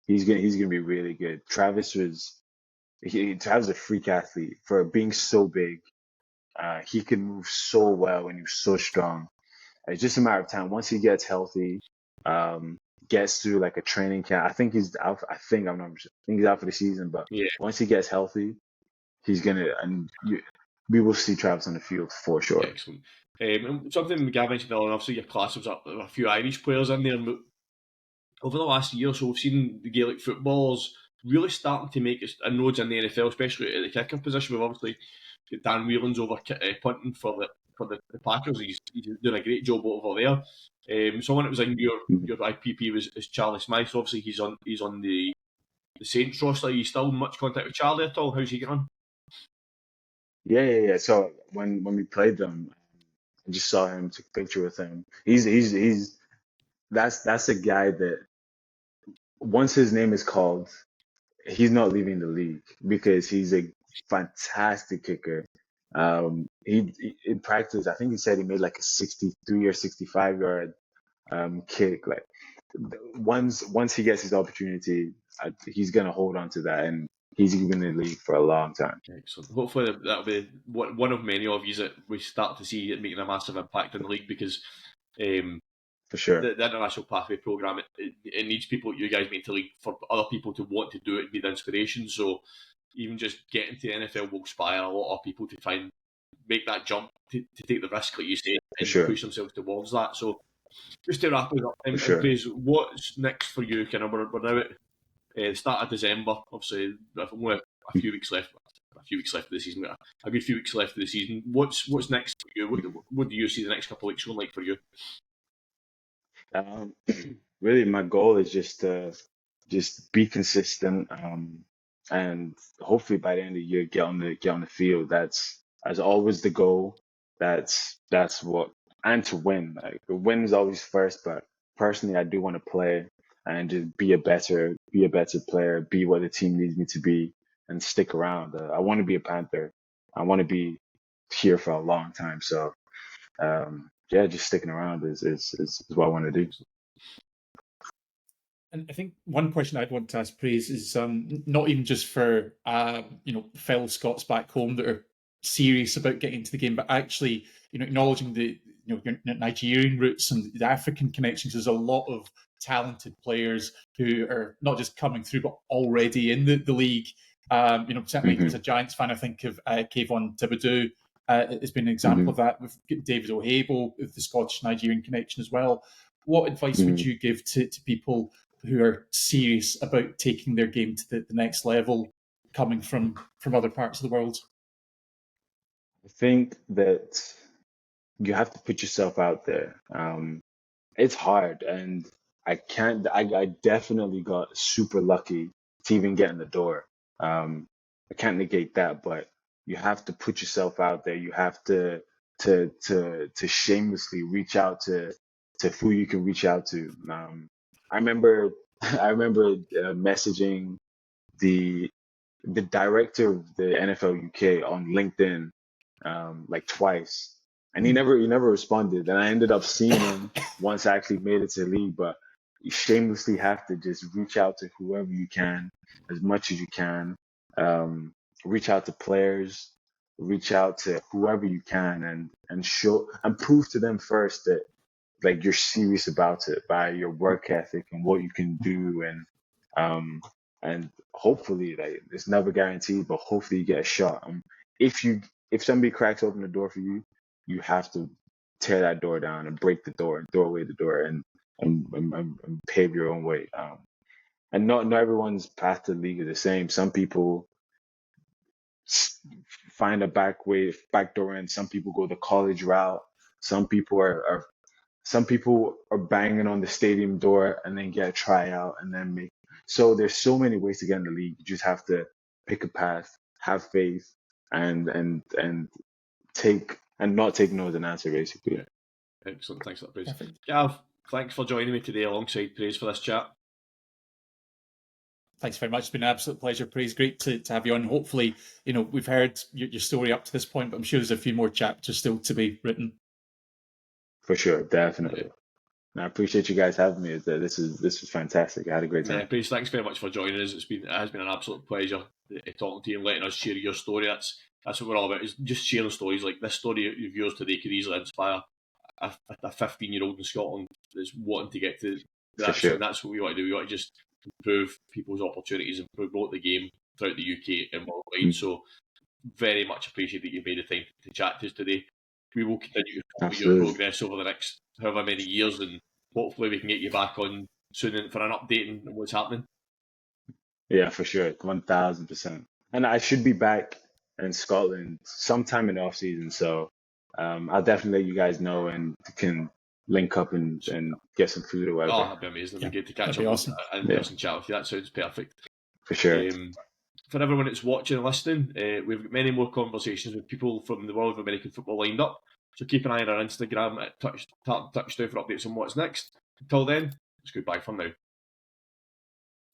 He's gonna be really good. Travis is a freak athlete for being so big. He can move so well and he's so strong. It's just a matter of time. Once he gets healthy, um, gets through like a training camp. I think he's out. I'm not sure. I think he's out for the season. But yeah, once he gets healthy, he's gonna we will see Travis on the field for sure, excellent. And something Gavin mentioned earlier, obviously your class was up a few Irish players in there. And over the last year or so, we've seen the Gaelic footballers really starting to make inroads in the NFL, especially at the kicker position. We've obviously got Dan Whelan's over punting for the Packers. He's doing a great job over there. Someone that was in Mhm. your IPP is Charlie Smythe. Obviously, he's on the Saints roster. Are you still in much contact with Charlie at all? How's he getting on? Yeah, yeah, yeah. So when we played them, I just saw him, took a picture with him. He's that's a guy that once his name is called, he's not leaving the league because he's a fantastic kicker. In practice, I think he said he made like a 63 or 65 yard kick. Like once he gets his opportunity, he's gonna hold on to that, and he's even in the league for a long time Excellent. Hopefully that'll be one of many of you that we start to see it making a massive impact in the league because um, for sure, the international pathway program it needs people like you guys make to league for other people to want to do it and be the inspiration. So even just getting to the NFL will inspire a lot of people to try and make that jump to take the risk, like you say, for and sure, push themselves towards that. So just to wrap it up, for and sure. Praise, what's next for you? Kind of, we're now at the start of December. Obviously, with only a few weeks left. A few weeks left of the season. A good few weeks left of the season. What's next for you? What do you see the next couple of weeks going like for you? Um, really, my goal is just be consistent, and hopefully by the end of the year get on the field. That's always the goal. That's what and to win. Like the win is always first, but personally, I do want to play and just be a better player, be what the team needs me to be. stick around. I want to be a Panther. I want to be here for a long time. So yeah, just sticking around is what I want to do. And I think one question I'd want to ask Praise is not even just for fellow Scots back home that are serious about getting into the game, but actually acknowledging the your Nigerian roots and the African connections. There's a lot of talented players who are not just coming through but already in the league. Certainly as a Giants fan, I think of Kayvon Thibodeau. It's been an example of that. With David Ohebo with the Scottish Nigerian connection as well. What advice would you give to people who are serious about taking their game to the next level, coming from other parts of the world? I think that you have to put yourself out there. It's hard, and I definitely got super lucky to even get in the door. I can't negate that, but you have to put yourself out there. You have to shamelessly reach out to who you can reach out to. I remember messaging the director of the NFL UK on LinkedIn like twice, and he never responded. And I ended up seeing him once I actually made it to the league. But you shamelessly have to just reach out to whoever you can, as much as you can. Reach out to players, reach out to whoever you can, and show and prove to them first that like you're serious about it by your work ethic and what you can do, and hopefully, like it's never guaranteed, but hopefully you get a shot. If somebody cracks open the door for you, you have to tear that door down and break the door and throw away the door and pave your own way. And not everyone's path to the league is the same. Some people find a back door in. Some people go the college route. Some people are banging on the stadium door and then get a tryout and then make. So there's so many ways to get in the league. You just have to pick a path, have faith, and not take no as an answer, basically. Yeah. Excellent. Thanks for that, Praise. Gav, thanks for joining me today alongside Praise for this chat. Thanks very much. It's been an absolute pleasure, Praise. Great to have you on. Hopefully, we've heard your story up to this point, but I'm sure there's a few more chapters still to be written. For sure, definitely. And I appreciate you guys having me. This was fantastic. I had a great time. Yeah, Praise, thanks very much for joining us. It has been an absolute pleasure talking to you and letting us share your story. That's what we're all about, is just sharing stories. Like this story of yours today could easily inspire a 15-year-old in Scotland that's wanting to get to that. Sure. And that's what we want to do. We want to just improve people's opportunities and promote the game throughout the UK and worldwide. So very much appreciate that you made the time to chat to us today. We will continue to follow your progress over the next however many years, and hopefully we can get you back on soon for an update on what's happening. Yeah, for sure, 1000%. And I should be back in Scotland sometime in the off season, so I'll definitely let you guys know and can link up and get some food or whatever. Oh, that'd be amazing. It'd be good to catch up awesome. and person chat with you. That sounds perfect. For sure. For everyone that's watching and listening, we've got many more conversations with people from the world of American football lined up. So keep an eye on our Instagram at Tartan Touchdown for updates on what's next. Until then, it's goodbye for now.